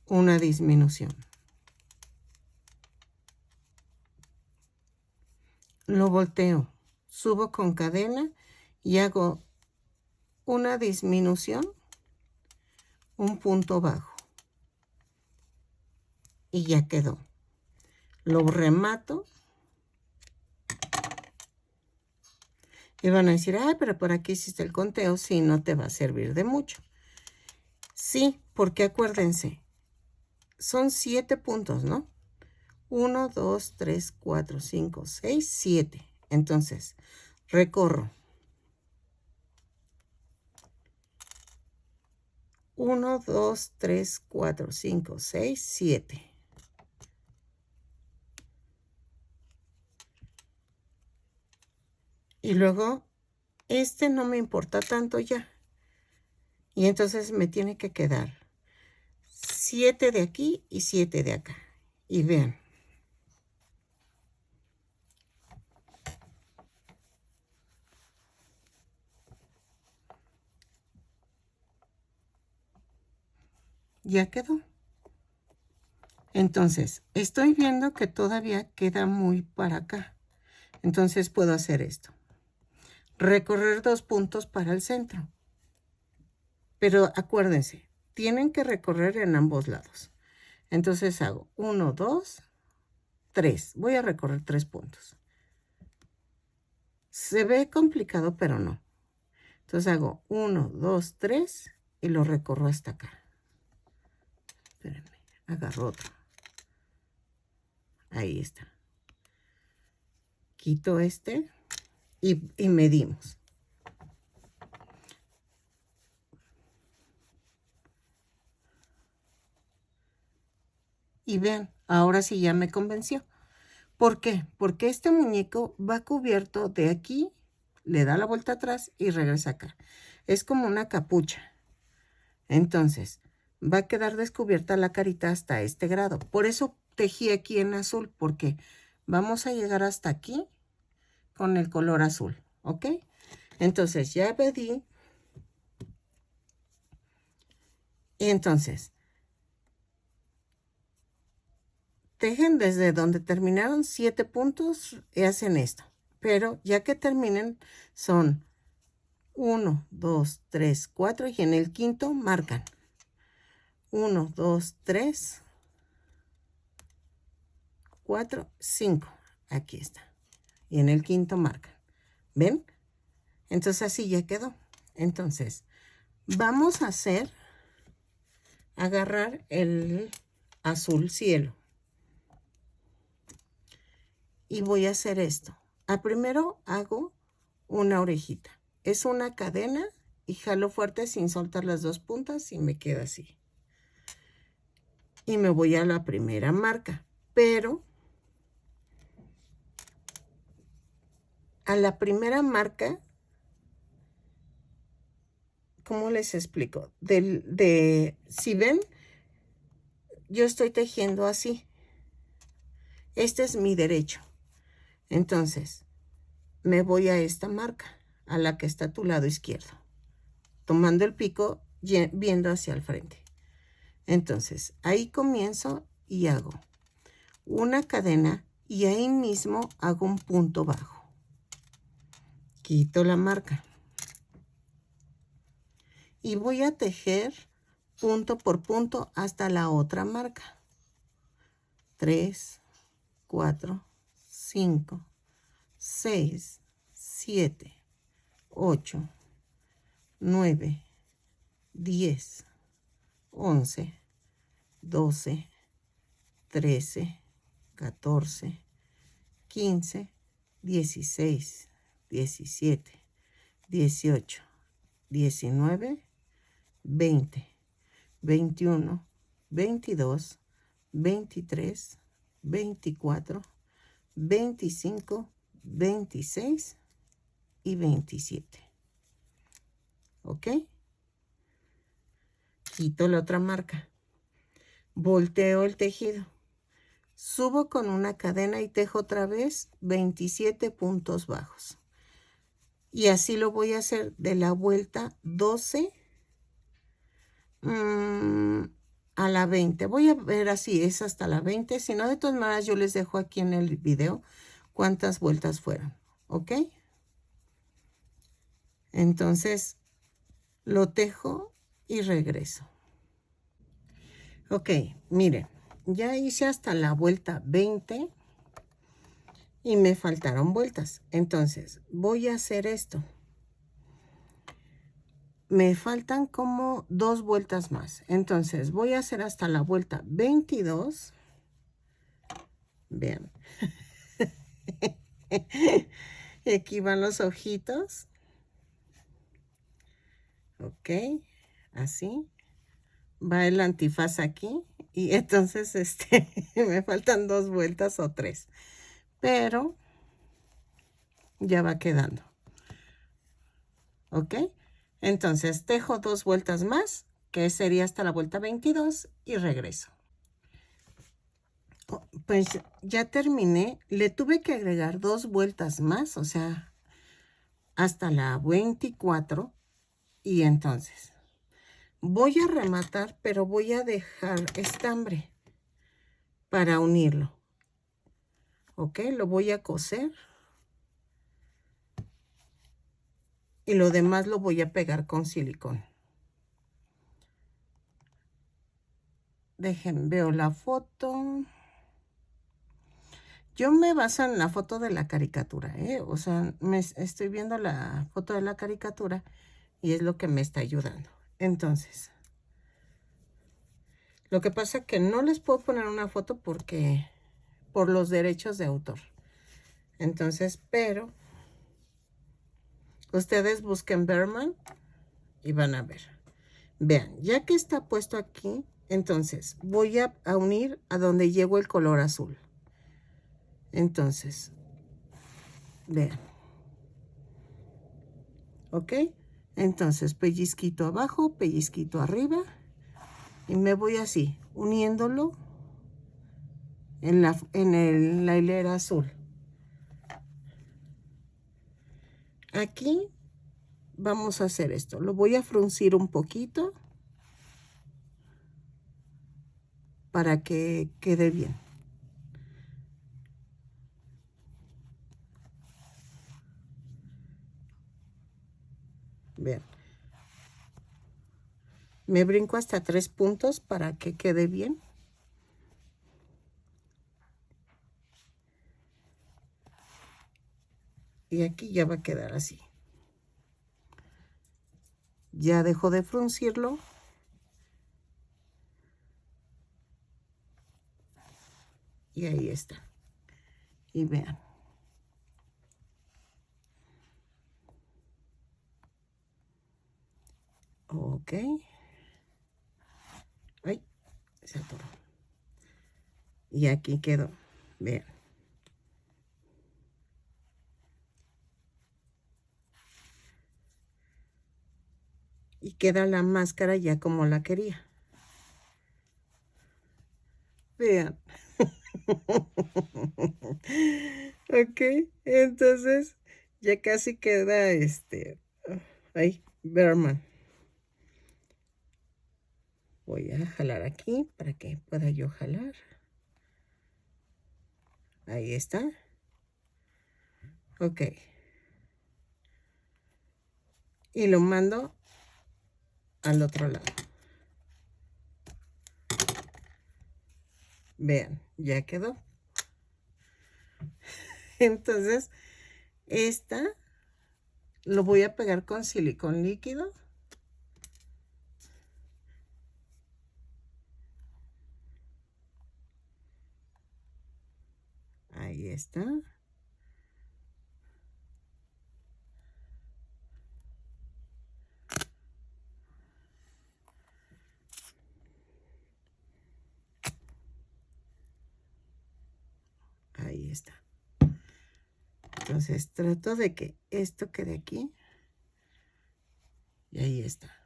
una disminución. Lo volteo, subo con cadena y hago una disminución, un punto bajo. Y ya quedó. Lo remato. Y van a decir, ay, pero por aquí hiciste el conteo. Sí, no te va a servir de mucho. Sí, porque acuérdense, son 7 puntos, ¿no? 1, 2, 3, 4, 5, 6, 7. Entonces, recorro 1, 2, 3, 4, 5, 6, 7. Y luego, este no me importa tanto ya. Y entonces me tiene que quedar 7 de aquí y 7 de acá. Y vean. Ya quedó. Entonces, estoy viendo que todavía queda muy para acá. Entonces puedo hacer esto. Recorrer 2 puntos para el centro. Pero acuérdense, tienen que recorrer en ambos lados. Entonces hago 1, 2, 3. Voy a recorrer 3 puntos. Se ve complicado, pero no. Entonces hago 1, 2, 3 y lo recorro hasta acá. Espérenme, agarro otro. Ahí está. Quito este y medimos. Y vean, ahora sí ya me convenció. ¿Por qué? Porque este muñeco va cubierto de aquí, le da la vuelta atrás y regresa acá. Es como una capucha. Entonces, va a quedar descubierta la carita hasta este grado. Por eso tejí aquí en azul, porque vamos a llegar hasta aquí con el color azul, ¿ok? Entonces, ya medí. Y entonces, tejen desde donde terminaron 7 puntos y hacen esto. Pero ya que terminen, son 1, 2, 3, 4 y en el quinto marcan 1, 2, 3, 4, 5. Aquí está. Y en el quinto marcan. ¿Ven? Entonces así ya quedó. Entonces, vamos a agarrar el azul cielo. Y voy a hacer esto. Primero hago una orejita. Es una cadena y jalo fuerte sin soltar las 2 puntas y me queda así. Y me voy a la primera marca. Pero a la primera marca, ¿cómo les explico? Si ven, yo estoy tejiendo así. Este es mi derecho. Entonces, me voy a esta marca, a la que está a tu lado izquierdo, tomando el pico, viendo hacia el frente. Entonces, ahí comienzo y hago una cadena y ahí mismo hago un punto bajo. Quito la marca. Y voy a tejer punto por punto hasta la otra marca. 3, 4, 5, 6, 7, 8, 9, 10, 11, 12, 13, 14, 15, 16, 17, 18, 19, 20, 21, 22, 23, 24, 25, 26 y 27. ¿Ok? Quito la otra marca. Volteo el tejido. Subo con una cadena y tejo otra vez 27 puntos bajos. Y así lo voy a hacer de la vuelta 12 a la 20. Voy a ver así, es hasta la 20. Si no, de todas maneras, yo les dejo aquí en el video cuántas vueltas fueron. ¿Ok? Entonces, lo tejo y regreso. Ok, miren, ya hice hasta la vuelta 20 y me faltaron vueltas. Entonces, voy a hacer esto. Me faltan como 2 vueltas más. Entonces, voy a hacer hasta la vuelta 22. Vean. Y aquí van los ojitos. Ok, así. va el antifaz aquí y entonces me faltan 2 vueltas o 3, pero ya va quedando. ¿Ok? Entonces dejo 2 vueltas más, que sería hasta la vuelta 22 y regreso. Pues ya terminé, le tuve que agregar 2 vueltas más, o sea, hasta la 24, y entonces voy a rematar, pero voy a dejar estambre para unirlo. ¿Ok? Lo voy a coser. Y lo demás lo voy a pegar con silicón. Veo la foto. Yo me baso en la foto de la caricatura, ¿eh? O sea, estoy viendo la foto de la caricatura y es lo que me está ayudando. Entonces, lo que pasa es que no les puedo poner una foto porque por los derechos de autor. Entonces, pero ustedes busquen Behrman y van a ver. Vean, ya que está puesto aquí, entonces voy a unir a donde llegó el color azul. Entonces, vean. ¿Ok? Entonces, pellizquito abajo, pellizquito arriba. Y me voy así, uniéndolo en la hilera azul. Aquí vamos a hacer esto. Lo voy a fruncir un poquito para que quede bien. Vean. Me brinco hasta 3 puntos para que quede bien. Y aquí ya va a quedar así. Ya dejo de fruncirlo. Y ahí está. Y vean. Ok. Ay, se atoró. Y aquí quedó. Vean. Y queda la máscara ya como la quería. Vean. Ok, entonces ya casi queda ay, Behrman. Voy a jalar aquí para que pueda yo jalar. Ahí está. Ok. Y lo mando al otro lado. Vean, ya quedó. Entonces, esta lo voy a pegar con silicón líquido. Ahí está. Ahí está. Entonces trato de que esto quede aquí. Y ahí está.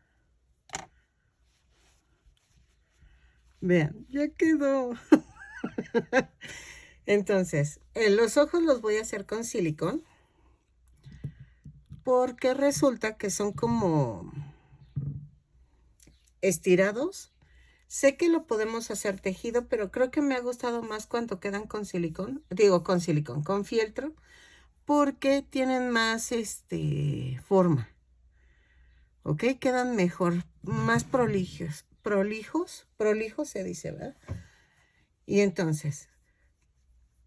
Vean, ya quedó. Entonces, los ojos los voy a hacer con silicón. Porque resulta que son como estirados. Sé que lo podemos hacer tejido, pero creo que me ha gustado más cuando quedan con silicón. Digo, con silicón, con fieltro. Porque tienen más forma. ¿Ok? Quedan mejor, más prolijos. Prolijos se dice, ¿verdad? Y entonces,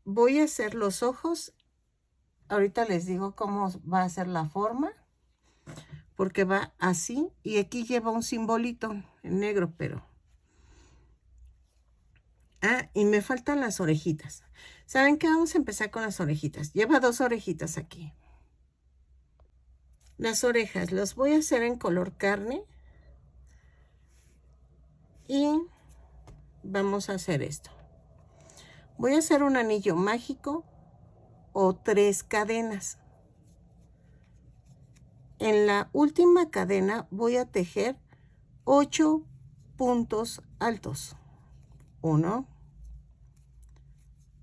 voy a hacer los ojos. Ahorita les digo cómo va a ser la forma. Porque va así. Y aquí lleva un simbolito en negro, pero... Ah, y me faltan las orejitas. ¿Saben qué? Vamos a empezar con las orejitas. Lleva 2 orejitas aquí. Las orejas las voy a hacer en color carne. Y vamos a hacer esto. Voy a hacer un anillo mágico o 3 cadenas. En la última cadena voy a tejer 8 puntos altos. 1,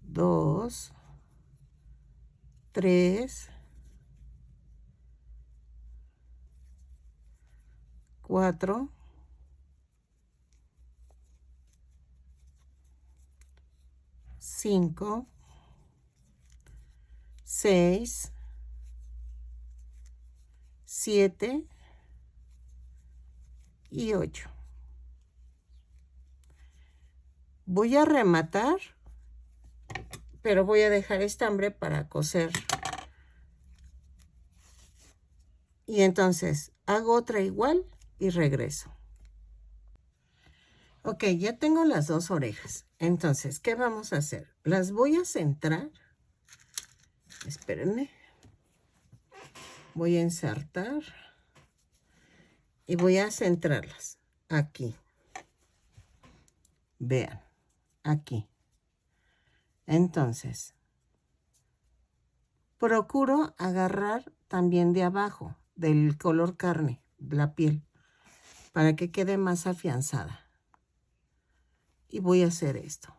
2, 3, 4, 5, 6, 7 y 8. Voy a rematar, pero voy a dejar estambre para coser. Y entonces hago otra igual y regreso. Ok, ya tengo las 2 orejas. Entonces, ¿qué vamos a hacer? Las voy a centrar. Espérenme. Voy a insertar. Y voy a centrarlas aquí. Vean, aquí. Entonces, procuro agarrar también de abajo, del color carne, de la piel, para que quede más afianzada. Y voy a hacer esto.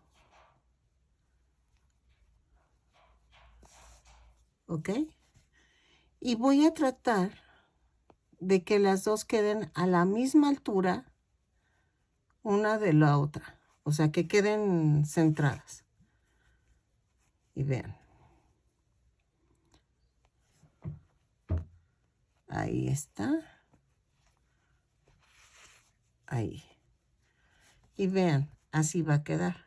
¿Ok? Y voy a tratar de que las dos queden a la misma altura una de la otra. O sea, que queden centradas. Y vean. Ahí está. Ahí. Y vean, así va a quedar.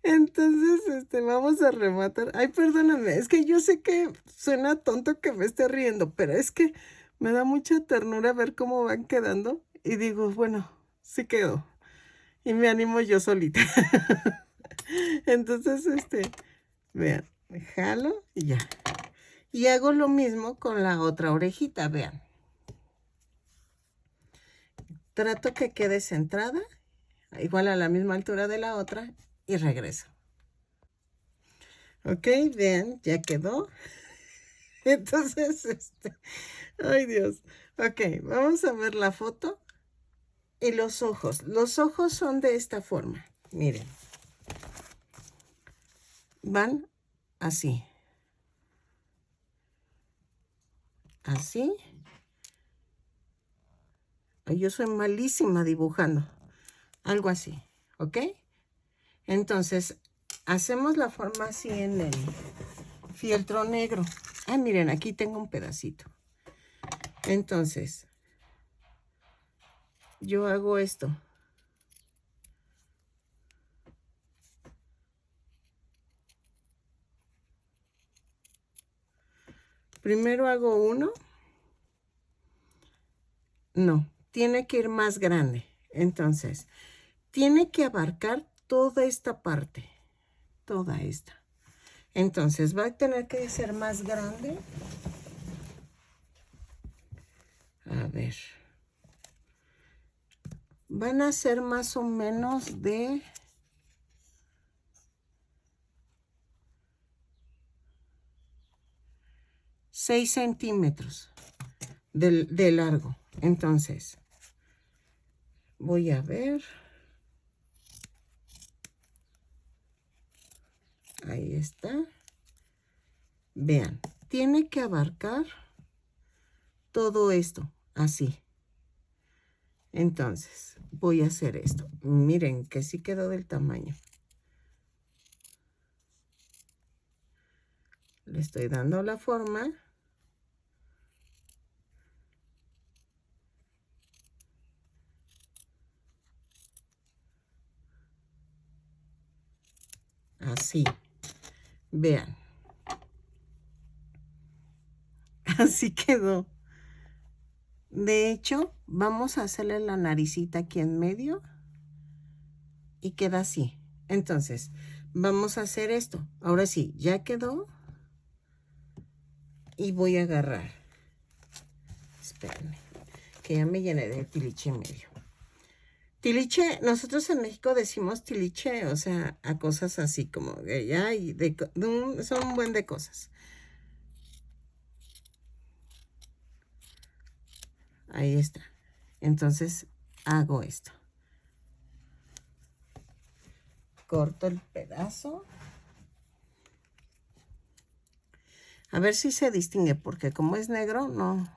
Entonces, vamos a rematar. Ay, perdóname, es que yo sé que suena tonto que me esté riendo, pero es que me da mucha ternura ver cómo van quedando. Y digo, bueno, sí quedó. Y me animo yo solita. Entonces, vean, me jalo y ya. Y hago lo mismo con la otra orejita, vean. Trato que quede centrada, igual a la misma altura de la otra, y regreso. Ok, vean, ya quedó. Entonces, ay Dios. Ok, vamos a ver la foto. Y los ojos. Los ojos son de esta forma. Miren. Van así. Así. Ay, yo soy malísima dibujando. Algo así. ¿Ok? Entonces, hacemos la forma así en el fieltro negro. Ah, miren, aquí tengo un pedacito. Entonces, yo hago esto. Primero hago uno. No, tiene que ir más grande. Entonces, tiene que abarcar toda esta parte. Toda esta. Entonces, va a tener que ser más grande. A ver. Van a ser más o menos de 6 centímetros de largo. Entonces, voy a ver. Ahí está. Vean, tiene que abarcar todo esto, así. Entonces, voy a hacer esto. Miren que sí quedó del tamaño. Le estoy dando la forma. Así. Vean. Así quedó. De hecho, vamos a hacerle la naricita aquí en medio. Y queda así. Entonces, vamos a hacer esto. Ahora sí, ya quedó. Y voy a agarrar. Espérenme. que ya me llené de tiliche y medio. Tiliche, nosotros en México decimos tiliche, o sea, a cosas así como de ya y son un buen de cosas. Ahí está. Entonces hago esto. Corto el pedazo. A ver si se distingue, porque como es negro, no.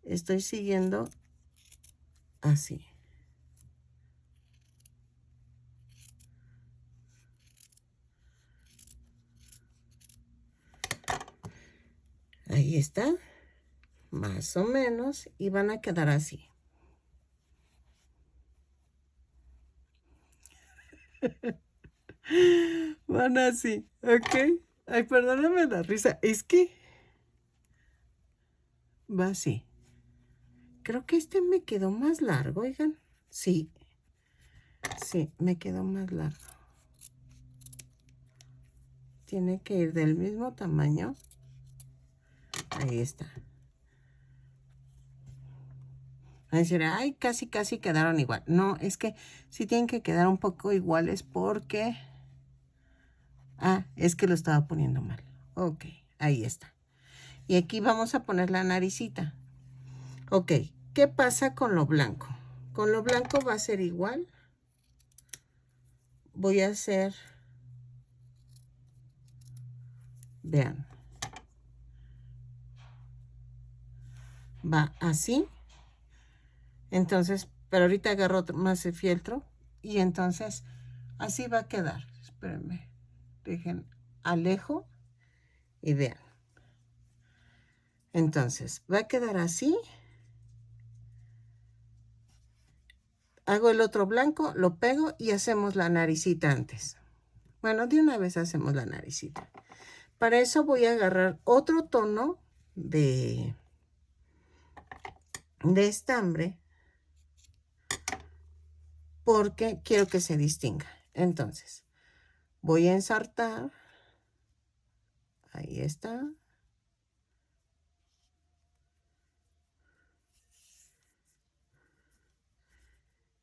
Estoy siguiendo así. Ahí está. Más o menos. Y van a quedar así. Van así, ¿ok? Ay, perdóname la risa. Es que va así. Creo que este me quedó más largo, oigan. Sí, sí, me quedó más largo. Tiene que ir del mismo tamaño. Ahí está. Van a decir, ay, casi quedaron igual. No, es que sí tienen que quedar un poco iguales porque... Ah, es que lo estaba poniendo mal. Ok, ahí está. Y aquí vamos a poner la naricita. Ok, ¿qué pasa con lo blanco? Con lo blanco va a ser igual. Voy a hacer... Vean. Va así. Entonces, pero ahorita agarro más el fieltro. Y entonces, así va a quedar. Espérenme. Dejen, alejo y vean. Entonces, va a quedar así. Hago el otro blanco, lo pego y hacemos la naricita antes. Bueno, de una vez hacemos la naricita. Para eso voy a agarrar otro tono de estambre porque quiero que se distinga. Entonces, voy a ensartar. Ahí está.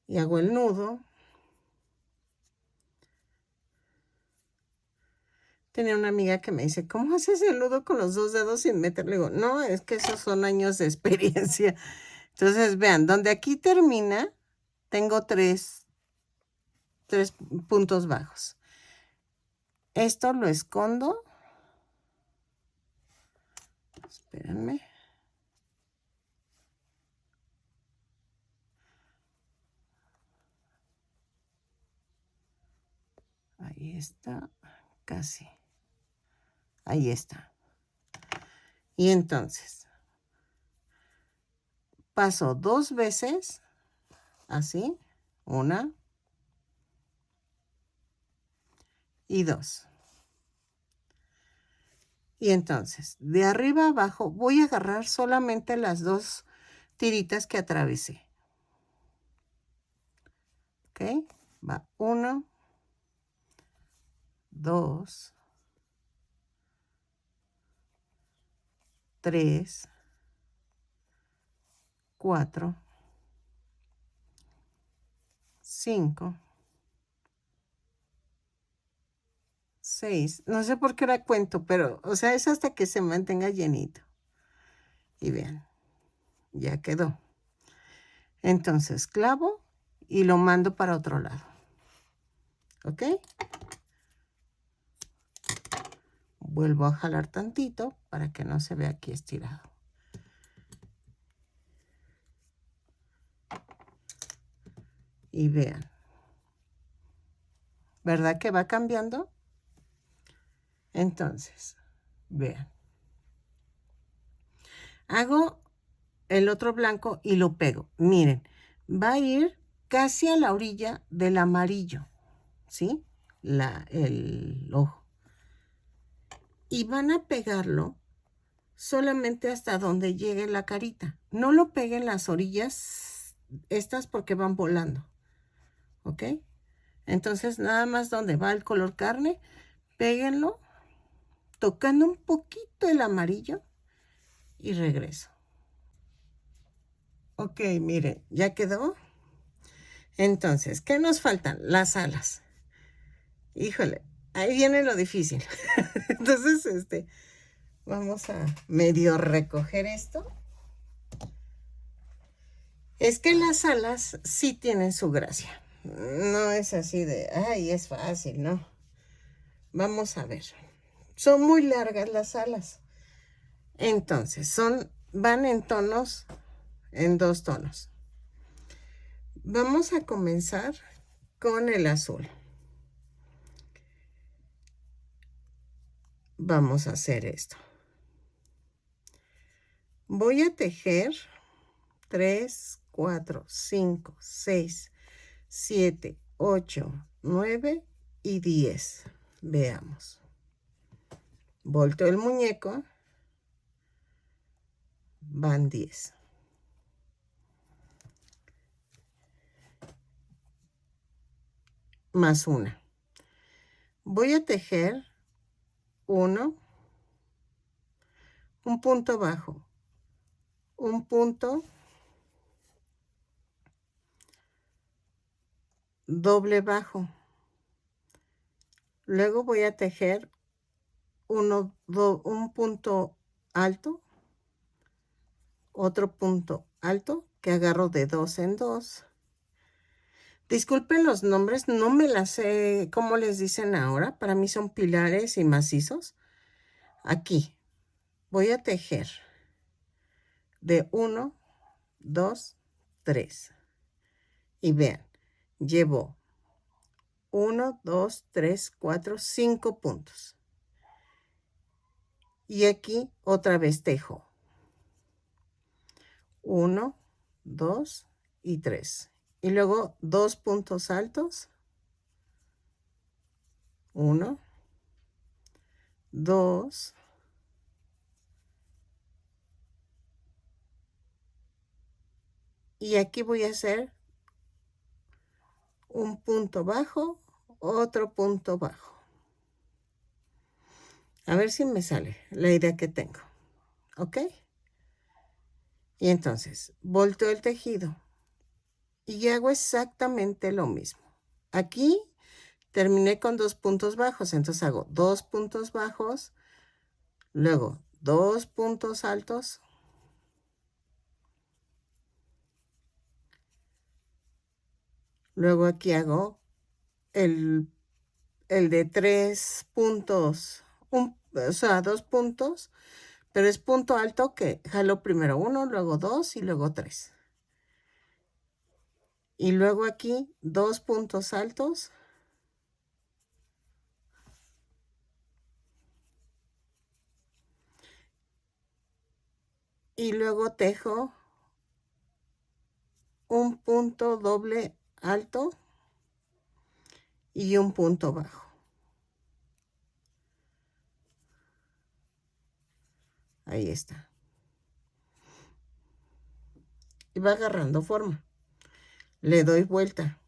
Y hago el nudo. Tenía una amiga que me dice, ¿cómo haces el nudo con los 2 dedos sin meterle? Digo, no, es que esos son años de experiencia. Entonces, vean, donde aquí termina, tengo tres puntos bajos. Esto lo escondo. Espérenme. Ahí está, casi. Ahí está. Y entonces, paso 2 veces, así, 1 y 2. Y entonces, de arriba a abajo, voy a agarrar solamente las 2 tiritas que atravesé. ¿Ok? Va 1, 2, 3, 4, 5, 6. No sé por qué la cuento, pero, o sea, es hasta que se mantenga llenito. Y vean, ya quedó. Entonces, clavo y lo mando para otro lado. ¿Ok? Vuelvo a jalar tantito para que no se vea aquí estirado. Y vean. ¿Verdad que va cambiando? Entonces, vean. Hago el otro blanco y lo pego. Miren, va a ir casi a la orilla del amarillo, ¿sí? El ojo. Y van a pegarlo solamente hasta donde llegue la carita. No lo peguen las orillas estas porque van volando, ¿ok? Entonces, nada más donde va el color carne, péguenlo, tocando un poquito el amarillo y regreso. Ok, miren, ya quedó. Entonces, ¿qué nos faltan? Las alas. Híjole, ahí viene lo difícil. Entonces, vamos a medio recoger esto. Es que las alas sí tienen su gracia. No es así de, ay, es fácil, no. Vamos a ver. Son muy largas las alas. Entonces, van en tonos, en 2 tonos. Vamos a comenzar con el azul. Vamos a hacer esto. Voy a tejer 3, 4, 5, 6, 7, 8, 9 y 10. Veamos. Volteo el muñeco. Van 10. Más una. Voy a tejer 1, un punto bajo, un punto doble bajo. Luego voy a tejer un punto alto, otro punto alto que agarro de 2 en 2. Disculpen los nombres, no me las sé cómo les dicen ahora. Para mí son pilares y macizos. Aquí voy a tejer de 1, 2, 3. Y vean, llevo 1, 2, 3, 4, 5 puntos. Y aquí otra vez tejo 1, 2 y 3. Y luego 2 puntos altos. 1, 2. Y aquí voy a hacer un punto bajo, otro punto bajo. A ver si me sale la idea que tengo. ¿Ok? Y entonces, volteo el tejido y hago exactamente lo mismo. Aquí terminé con 2 puntos bajos, entonces hago 2 puntos bajos, luego 2 puntos altos, luego aquí hago el de 3 puntos, o sea, 2 puntos, pero es punto alto que jalo primero 1, luego 2 y luego 3. Y luego aquí 2 puntos altos. Y luego tejo un punto doble alto y un punto bajo. Ahí está. Y va agarrando forma. Le doy vuelta.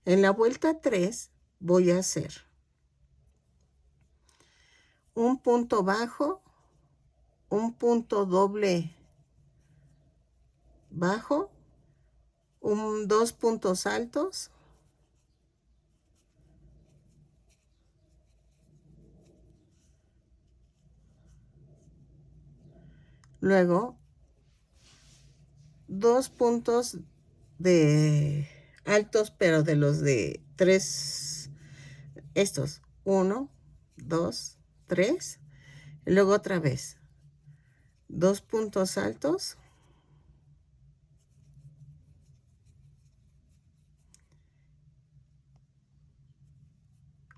En la vuelta 3 voy a hacer un punto bajo, un punto doble bajo, 2 puntos altos, luego 2 puntos de altos, pero de los de 3, estos, 1, 2, 3, y luego otra vez 2 puntos altos,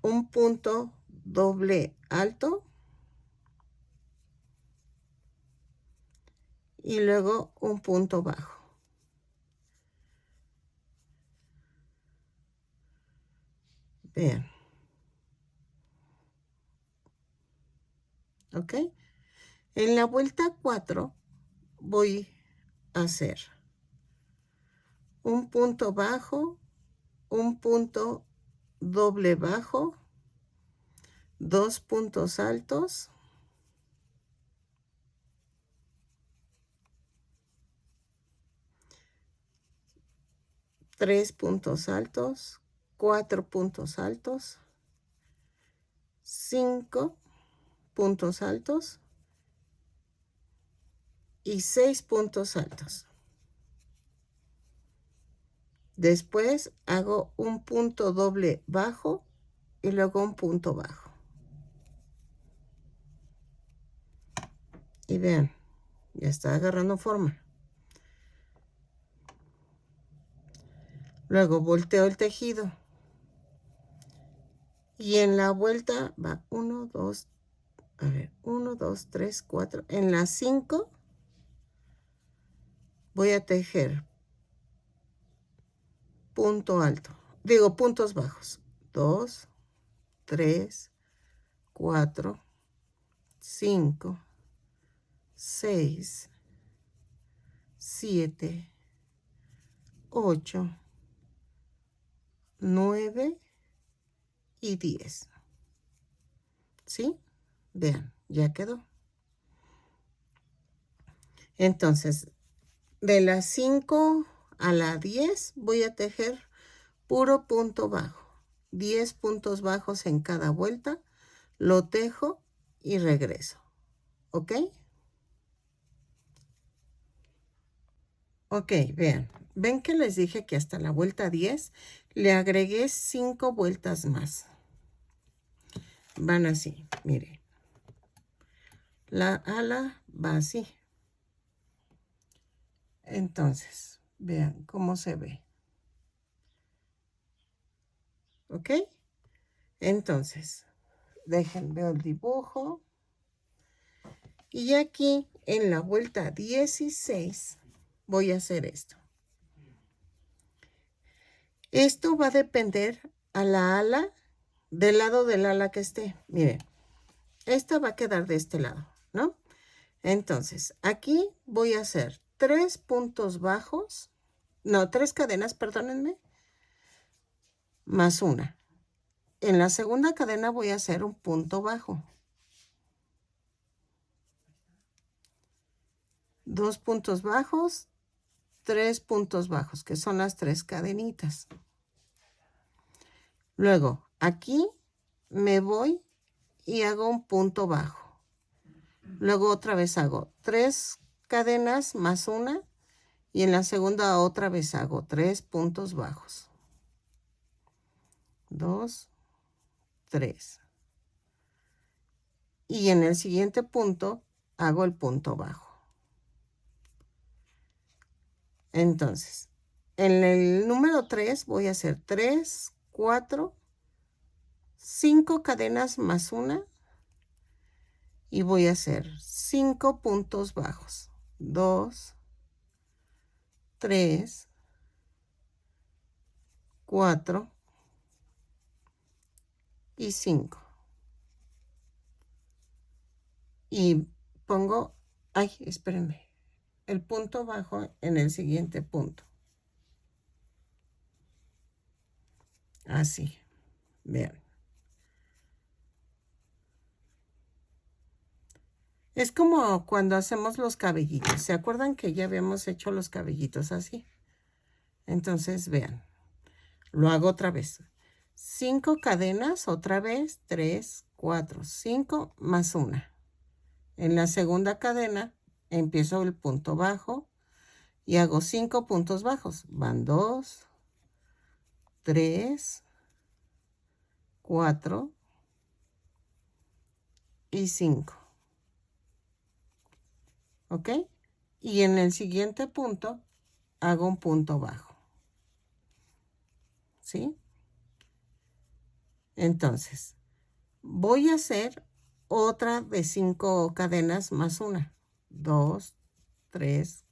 un punto doble alto y luego un punto bajo. Vean. ¿Ok? En la vuelta 4 voy a hacer un punto bajo, un punto doble bajo, 2 puntos altos, 3 puntos altos, 4 puntos altos, 5 puntos altos y 6 puntos altos. Después hago un punto doble bajo y luego un punto bajo. Y vean, ya está agarrando forma. Luego volteo el tejido. Y en la vuelta va 1, 2, a ver, 1, 2, 3, 4. En las 5 voy a tejer punto alto. Digo, puntos bajos. 2, 3, 4, 5, 6, 7, 8, 9 y 10. ¿Sí? Vean, ya quedó. Entonces, de las 5 a la 10 voy a tejer puro punto bajo. 10 puntos bajos en cada vuelta. Lo tejo y regreso. ¿Ok? Ok, vean. ¿Ven que les dije que hasta la vuelta 10 le agregué 5 vueltas más? Van así, mire. La ala va así. Entonces, vean cómo se ve. ¿Ok? Entonces, veo el dibujo. Y aquí en la vuelta 16 voy a hacer esto. Esto va a depender a la ala, del lado del ala que esté. Miren, esta va a quedar de este lado, ¿no? Entonces, aquí voy a hacer 3 puntos bajos, no, 3 cadenas, perdónenme, más una. En la segunda cadena voy a hacer un punto bajo. 2 puntos bajos, 3 puntos bajos, que son las 3 cadenitas. Luego, aquí me voy y hago un punto bajo. Luego otra vez hago 3 cadenas más una y en la segunda otra vez hago 3 puntos bajos. 2, 3. Y en el siguiente punto hago el punto bajo. Entonces, en el número 3 voy a hacer 3, 4, 5 cadenas más una y voy a hacer 5 puntos bajos. 2, 3, 4 y 5. Y pongo, ay, espérenme, el punto bajo en el siguiente punto. Así, vean. Es como cuando hacemos los cabellitos. ¿Se acuerdan que ya habíamos hecho los cabellitos así? Entonces, vean. Lo hago otra vez. 5 cadenas, otra vez. 3, 4, 5 más una. En la segunda cadena empiezo el punto bajo y hago 5 puntos bajos. Van 2, 3, 4 y 5. ¿Ok? Y en el siguiente punto hago un punto bajo. ¿Sí? Entonces, voy a hacer otra de 5 cadenas más una. 2, 3,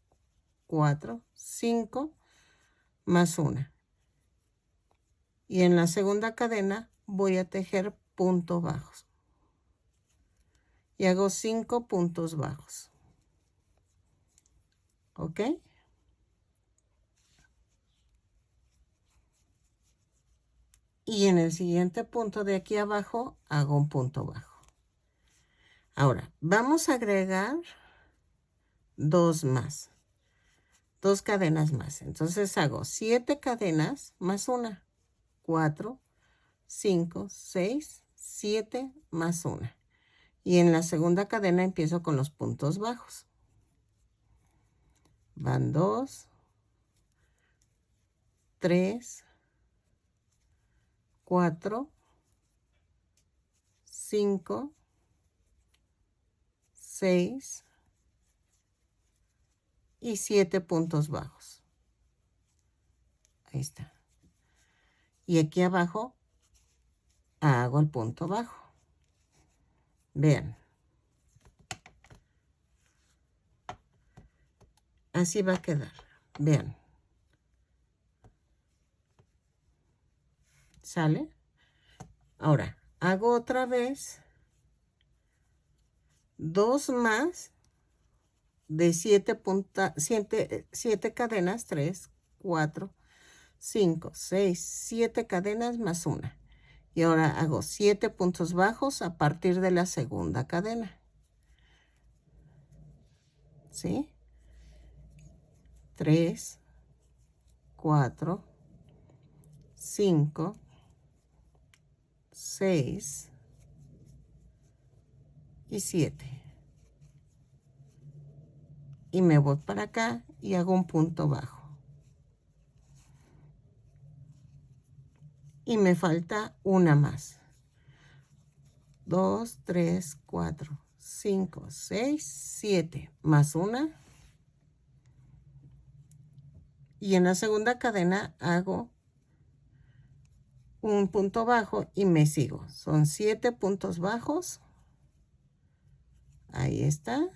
4, 5 más una. Y en la segunda cadena voy a tejer puntos bajos. Y hago 5 puntos bajos. ¿Ok? Y en el siguiente punto de aquí abajo hago un punto bajo. Ahora, vamos a agregar 2 más. 2 cadenas más. Entonces hago 7 cadenas más una, 4, 5, 6, 7 más una. Y en la segunda cadena empiezo con los puntos bajos. Van 2, 3, 4, 5, 6 y 7 puntos bajos. Ahí está. Y aquí abajo hago el punto bajo. Vean. Así va a quedar. Vean. ¿Sale? Ahora, hago otra vez 2 más de 7 cadenas, 3, 4, 5, 6, 7 cadenas más una. Y ahora hago 7 puntos bajos a partir de la segunda cadena. ¿Sí? 3, 4, 5, 6 y 7. Y me voy para acá y hago un punto bajo. Y me falta una más. 2, 3, 4, 5, 6, 7 más una. Y en la segunda cadena hago un punto bajo y me sigo. Son 7 puntos bajos. Ahí está.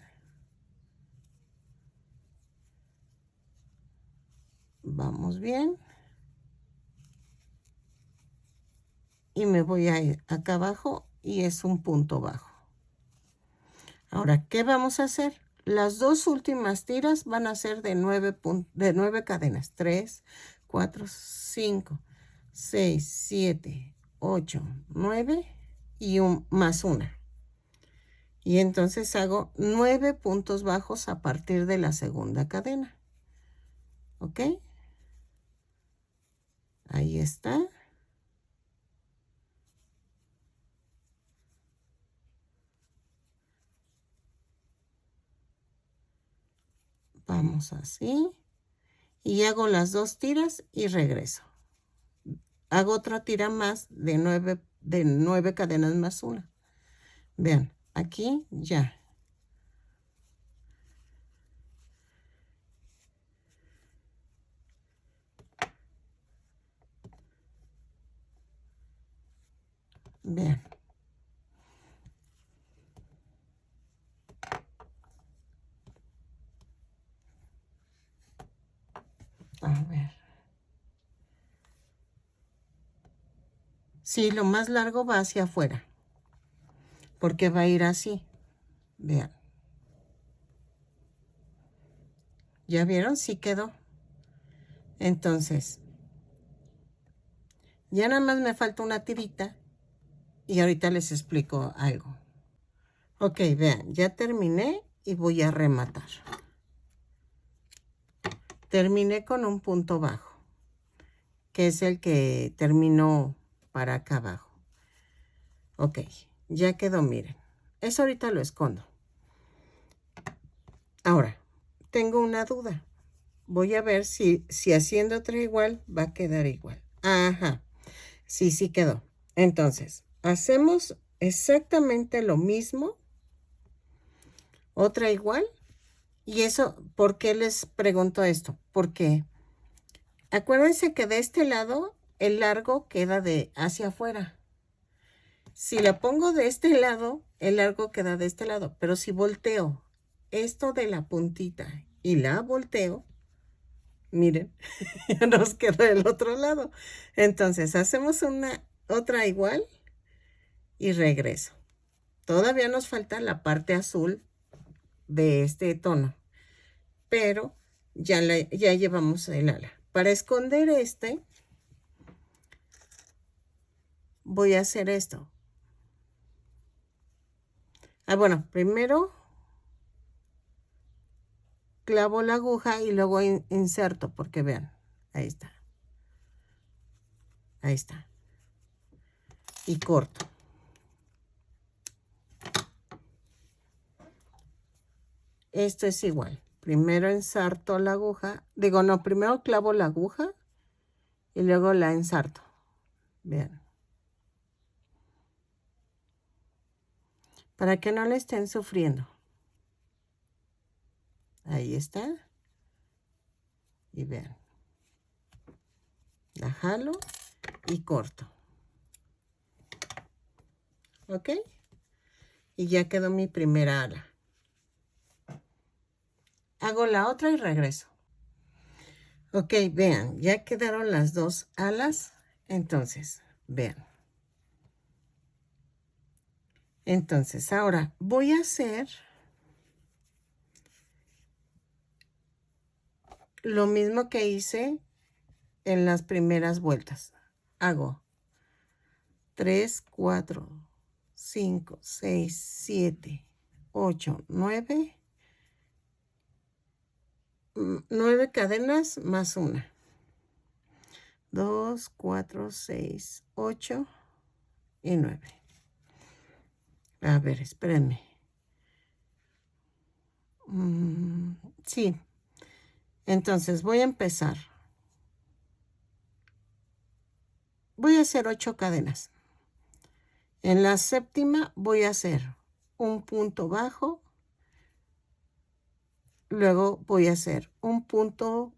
Vamos bien. Y me voy a ir acá abajo y es un punto bajo. Ahora, ¿qué vamos a hacer? Las dos últimas tiras van a ser de 9 cadenas. 3, 4, 5, 6, 7, 8, 9 y más una. Y entonces hago 9 puntos bajos a partir de la segunda cadena. ¿Ok? Ahí está. Vamos así. Y hago las 2 tiras y regreso. Hago otra tira más de 9 cadenas más una. Vean, aquí ya. Vean. A ver. Sí, lo más largo va hacia afuera. Porque va a ir así. Vean. ¿Ya vieron? Sí quedó. Entonces, ya nada más me falta una tirita. Y ahorita les explico algo. Ok, vean, ya terminé y voy a rematar. Terminé con un punto bajo, que es el que terminó para acá abajo. Ok, ya quedó, miren. Eso ahorita lo escondo. Ahora, tengo una duda. Voy a ver si haciendo otra igual va a quedar igual. Ajá, sí, sí quedó. Entonces, hacemos exactamente lo mismo. Otra igual. Y eso, ¿por qué les pregunto esto? Porque acuérdense que de este lado el largo queda de hacia afuera. Si la pongo de este lado, el largo queda de este lado. Pero si volteo esto de la puntita y la volteo, miren, nos queda del otro lado. Entonces hacemos otra igual y regreso. Todavía nos falta la parte azul de este tono, pero ya llevamos el ala. Para esconder este, voy a hacer esto. Bueno, primero clavo la aguja y luego inserto, porque vean, ahí está. Ahí está. Y corto. Esto es igual. Primero ensarto la aguja. Digo, no, primero clavo la aguja y luego la ensarto. Vean. Para que no le estén sufriendo. Ahí está. Y vean. La jalo y corto. ¿Ok? Y ya quedó mi primera ala. Hago la otra y regreso. Ok, vean, ya quedaron las dos alas. Entonces, vean. Entonces, ahora voy a hacer lo mismo que hice en las primeras vueltas. Hago 3, 4, 5, 6, 7, 8, 9. 9 cadenas más una. 2, 4, 6, 8 y 9. A ver, espérenme. Sí. Entonces voy a empezar. Voy a hacer 8 cadenas. En la séptima voy a hacer un punto bajo. Luego voy a hacer un punto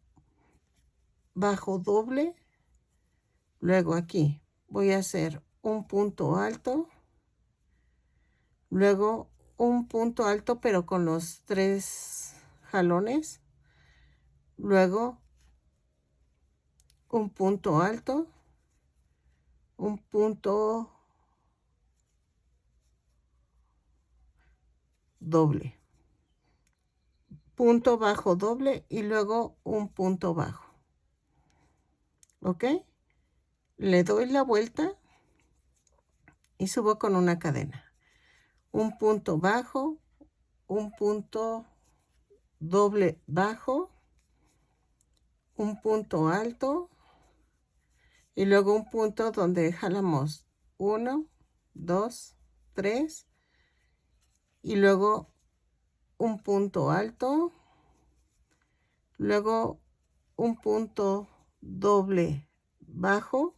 bajo doble. Luego aquí voy a hacer un punto alto. Luego un punto alto pero con los 3 jalones. Luego un punto alto. Un punto doble. Punto bajo doble y luego un punto bajo. ¿Ok? Le doy la vuelta y subo con una cadena. Un punto bajo, un punto doble bajo, un punto alto y luego un punto donde jalamos 1, 2, 3 y luego un punto alto, luego un punto doble bajo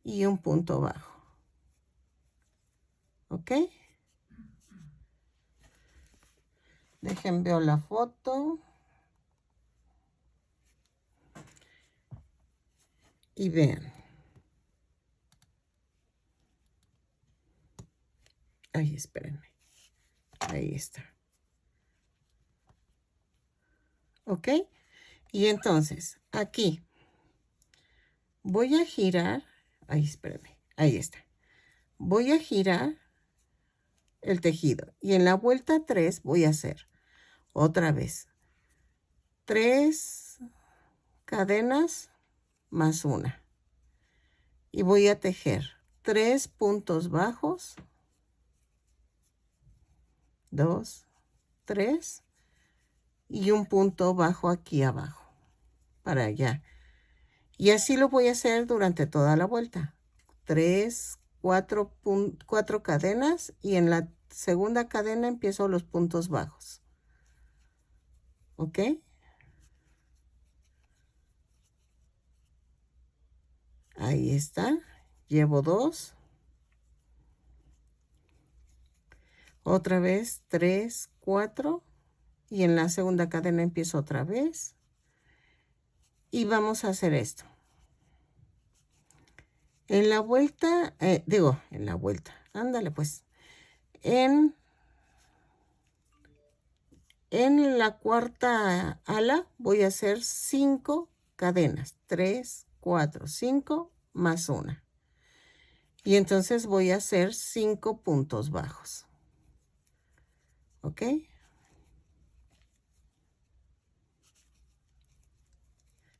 y un punto bajo. ¿Ok? Dejen ver la foto. Y vean. Ay, espérenme. Ahí está. ¿Ok? Y entonces, aquí voy a girar. Ay, espérenme. Ahí está. Voy a girar el tejido. Y en la vuelta 3 voy a hacer otra vez 3 cadenas más una. Y voy a tejer 3 puntos bajos. 2, 3. Y un punto bajo aquí abajo. Para allá. Y así lo voy a hacer durante toda la vuelta. 3, 4 cadenas y en la segunda cadena empiezo los puntos bajos. ¿Ok? Ahí está. Llevo 2. Otra vez 3, 4. Y en la segunda cadena empiezo otra vez. Y vamos a hacer esto. En la vuelta, en la vuelta. Ándale pues. En la cuarta ala voy a hacer 5 cadenas. 3, 4, 5 más una. Y entonces voy a hacer 5 puntos bajos. ¿Ok?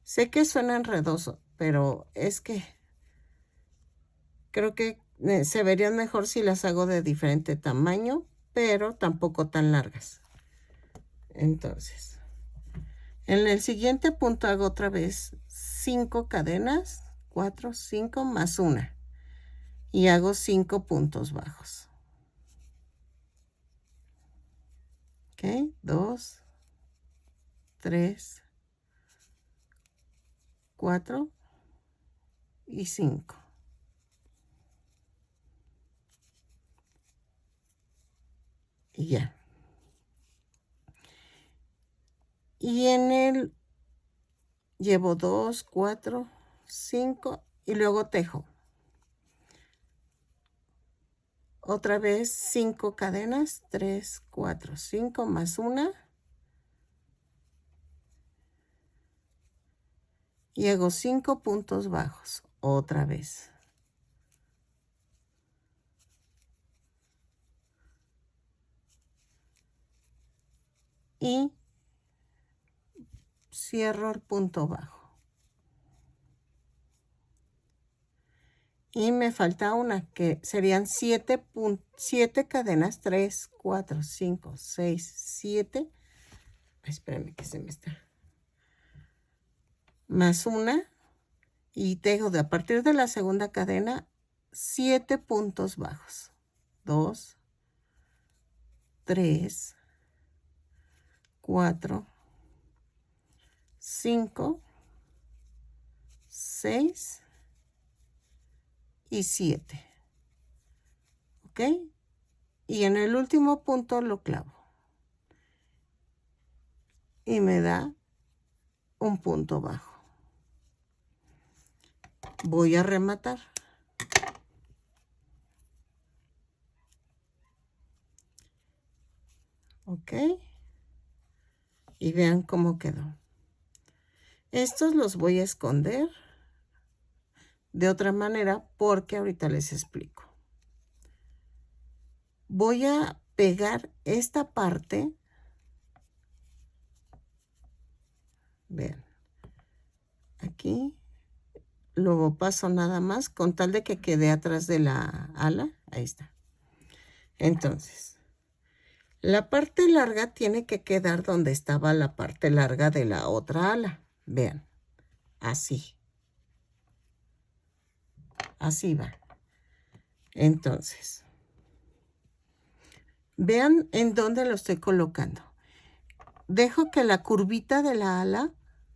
Sé que suena enredoso, pero es que creo que se verían mejor si las hago de diferente tamaño, pero tampoco tan largas. Entonces, En el siguiente punto hago otra vez 5 cadenas, 4, 5 más una, y hago 5 puntos bajos. Ok, 2, 3, 4 y 5. Y ya. Y en el llevo 2, 4, 5 y luego tejo. Otra vez 5 cadenas, 3, 4, 5 más una. Y hago 5 puntos bajos. Otra vez. Y cierro el punto bajo. Y me falta una que serían 7 cadenas, 3, 4, 5, 6, 7. Espérame que se me está. Más una. Y tejo de a partir de la segunda cadena 7 puntos bajos. 2, 3, 4, 5, 6 y 7. ¿Ok? Y en el último punto lo clavo. Y me da un punto bajo. Voy a rematar. ¿Ok? Y vean cómo quedó. Estos los voy a esconder de otra manera porque ahorita les explico. Voy a pegar esta parte. Vean. Aquí. Luego paso nada más con tal de que quede atrás de la ala. Ahí está. Entonces, la parte larga tiene que quedar donde estaba la parte larga de la otra ala. Vean. Así. Así va. Entonces, vean en dónde lo estoy colocando. Dejo que la curvita de la ala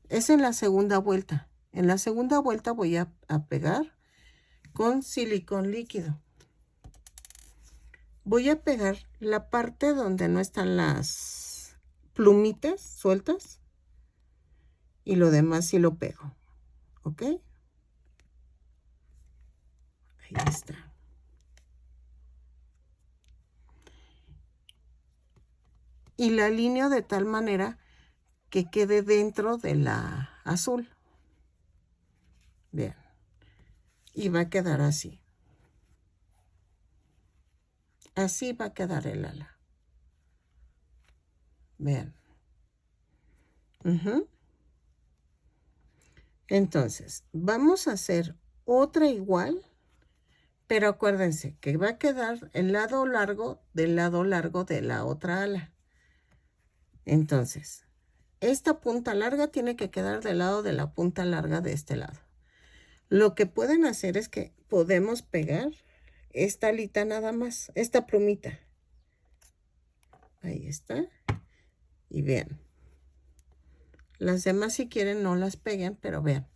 es en la segunda vuelta. En la segunda vuelta voy a pegar con silicón líquido. Voy a pegar la parte donde no están las plumitas sueltas y lo demás sí lo pego. ¿Ok? Ahí está. Y la alineo de tal manera que quede dentro de la azul. Vean. Y va a quedar así. Así va a quedar el ala. Vean. Entonces, vamos a hacer otra igual, pero acuérdense que va a quedar el lado largo del lado largo de la otra ala. Entonces, esta punta larga tiene que quedar del lado de la punta larga de este lado. Lo que pueden hacer es que podemos pegar esta alita nada más, esta plumita. Ahí está. Y vean. Las demás si quieren no las peguen, pero vean.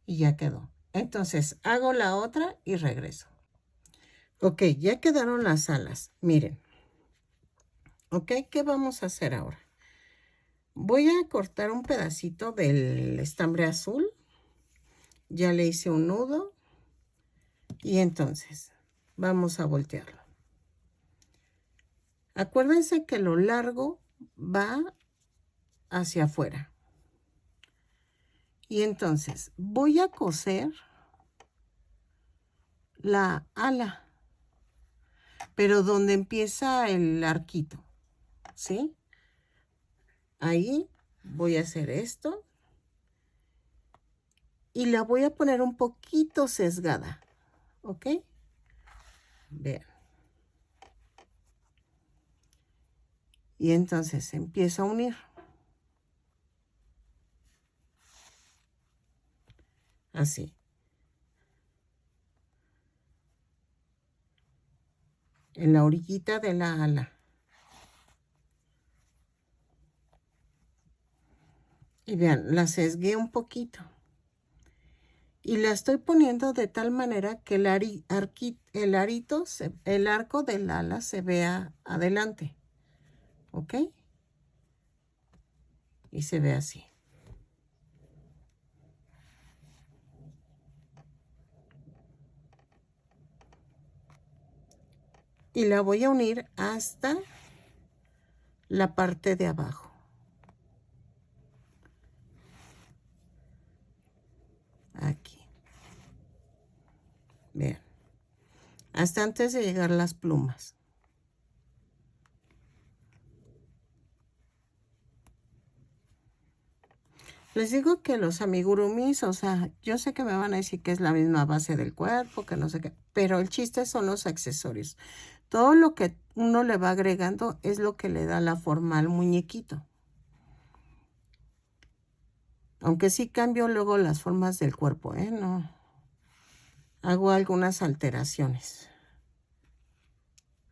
Y ya quedó. Entonces hago la otra y regreso. Ok, ya quedaron las alas. Miren. Ok, ¿qué vamos a hacer ahora? Voy a cortar un pedacito del estambre azul. Ya le hice un nudo. Y entonces vamos a voltearlo. Acuérdense que lo largo va hacia afuera. Y entonces voy a coser la ala, pero donde empieza el arquito, ¿sí? Ahí voy a hacer esto y la voy a poner un poquito sesgada, ¿ok? Vean. Y entonces empiezo a unir. así. En la orillita de la ala. Y vean, la sesgué un poquito. Y la estoy poniendo de tal manera que el arito, el arco del ala se vea adelante. ¿Ok? Y se ve así. Y la voy a unir hasta la parte de abajo. Aquí. Vean. Hasta antes de llegar las plumas. Les digo que los amigurumis, o sea, yo sé que me van a decir que es la misma base del cuerpo, que no sé qué, pero el chiste son los accesorios. Todo lo que uno le va agregando es lo que le da la forma al muñequito. Aunque sí cambio luego las formas del cuerpo, ¿eh? No. Hago algunas alteraciones.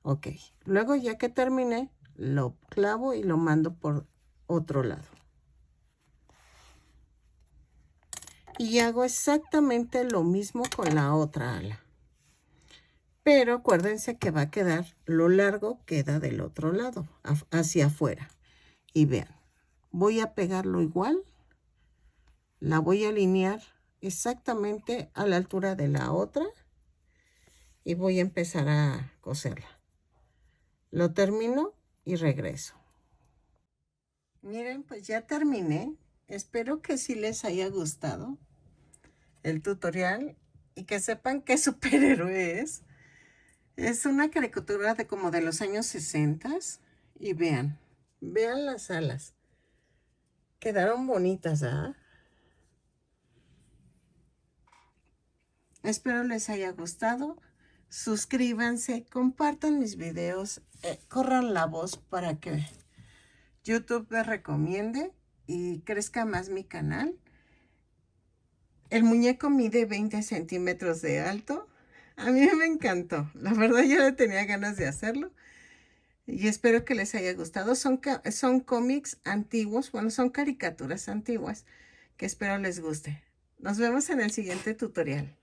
Ok. Luego ya que terminé, lo clavo y lo mando por otro lado. Y hago exactamente lo mismo con la otra ala. Pero acuérdense que va a quedar, lo largo queda del otro lado, hacia afuera. Y vean, voy a pegarlo igual. La voy a alinear exactamente a la altura de la otra. Y voy a empezar a coserla. Lo termino y regreso. Miren, pues ya terminé. Espero que sí les haya gustado el tutorial y que sepan qué superhéroe es. Es una caricatura de como de los años 60 y vean las alas. Quedaron bonitas, ¿ah? Espero les haya gustado. Suscríbanse, compartan mis videos, corran la voz para que YouTube me recomiende y crezca más mi canal. El muñeco mide 20 centímetros de alto. A mí me encantó. La verdad yo le tenía ganas de hacerlo. Y espero que les haya gustado. Son cómics antiguos, bueno, son caricaturas antiguas que espero les guste. Nos vemos en el siguiente tutorial.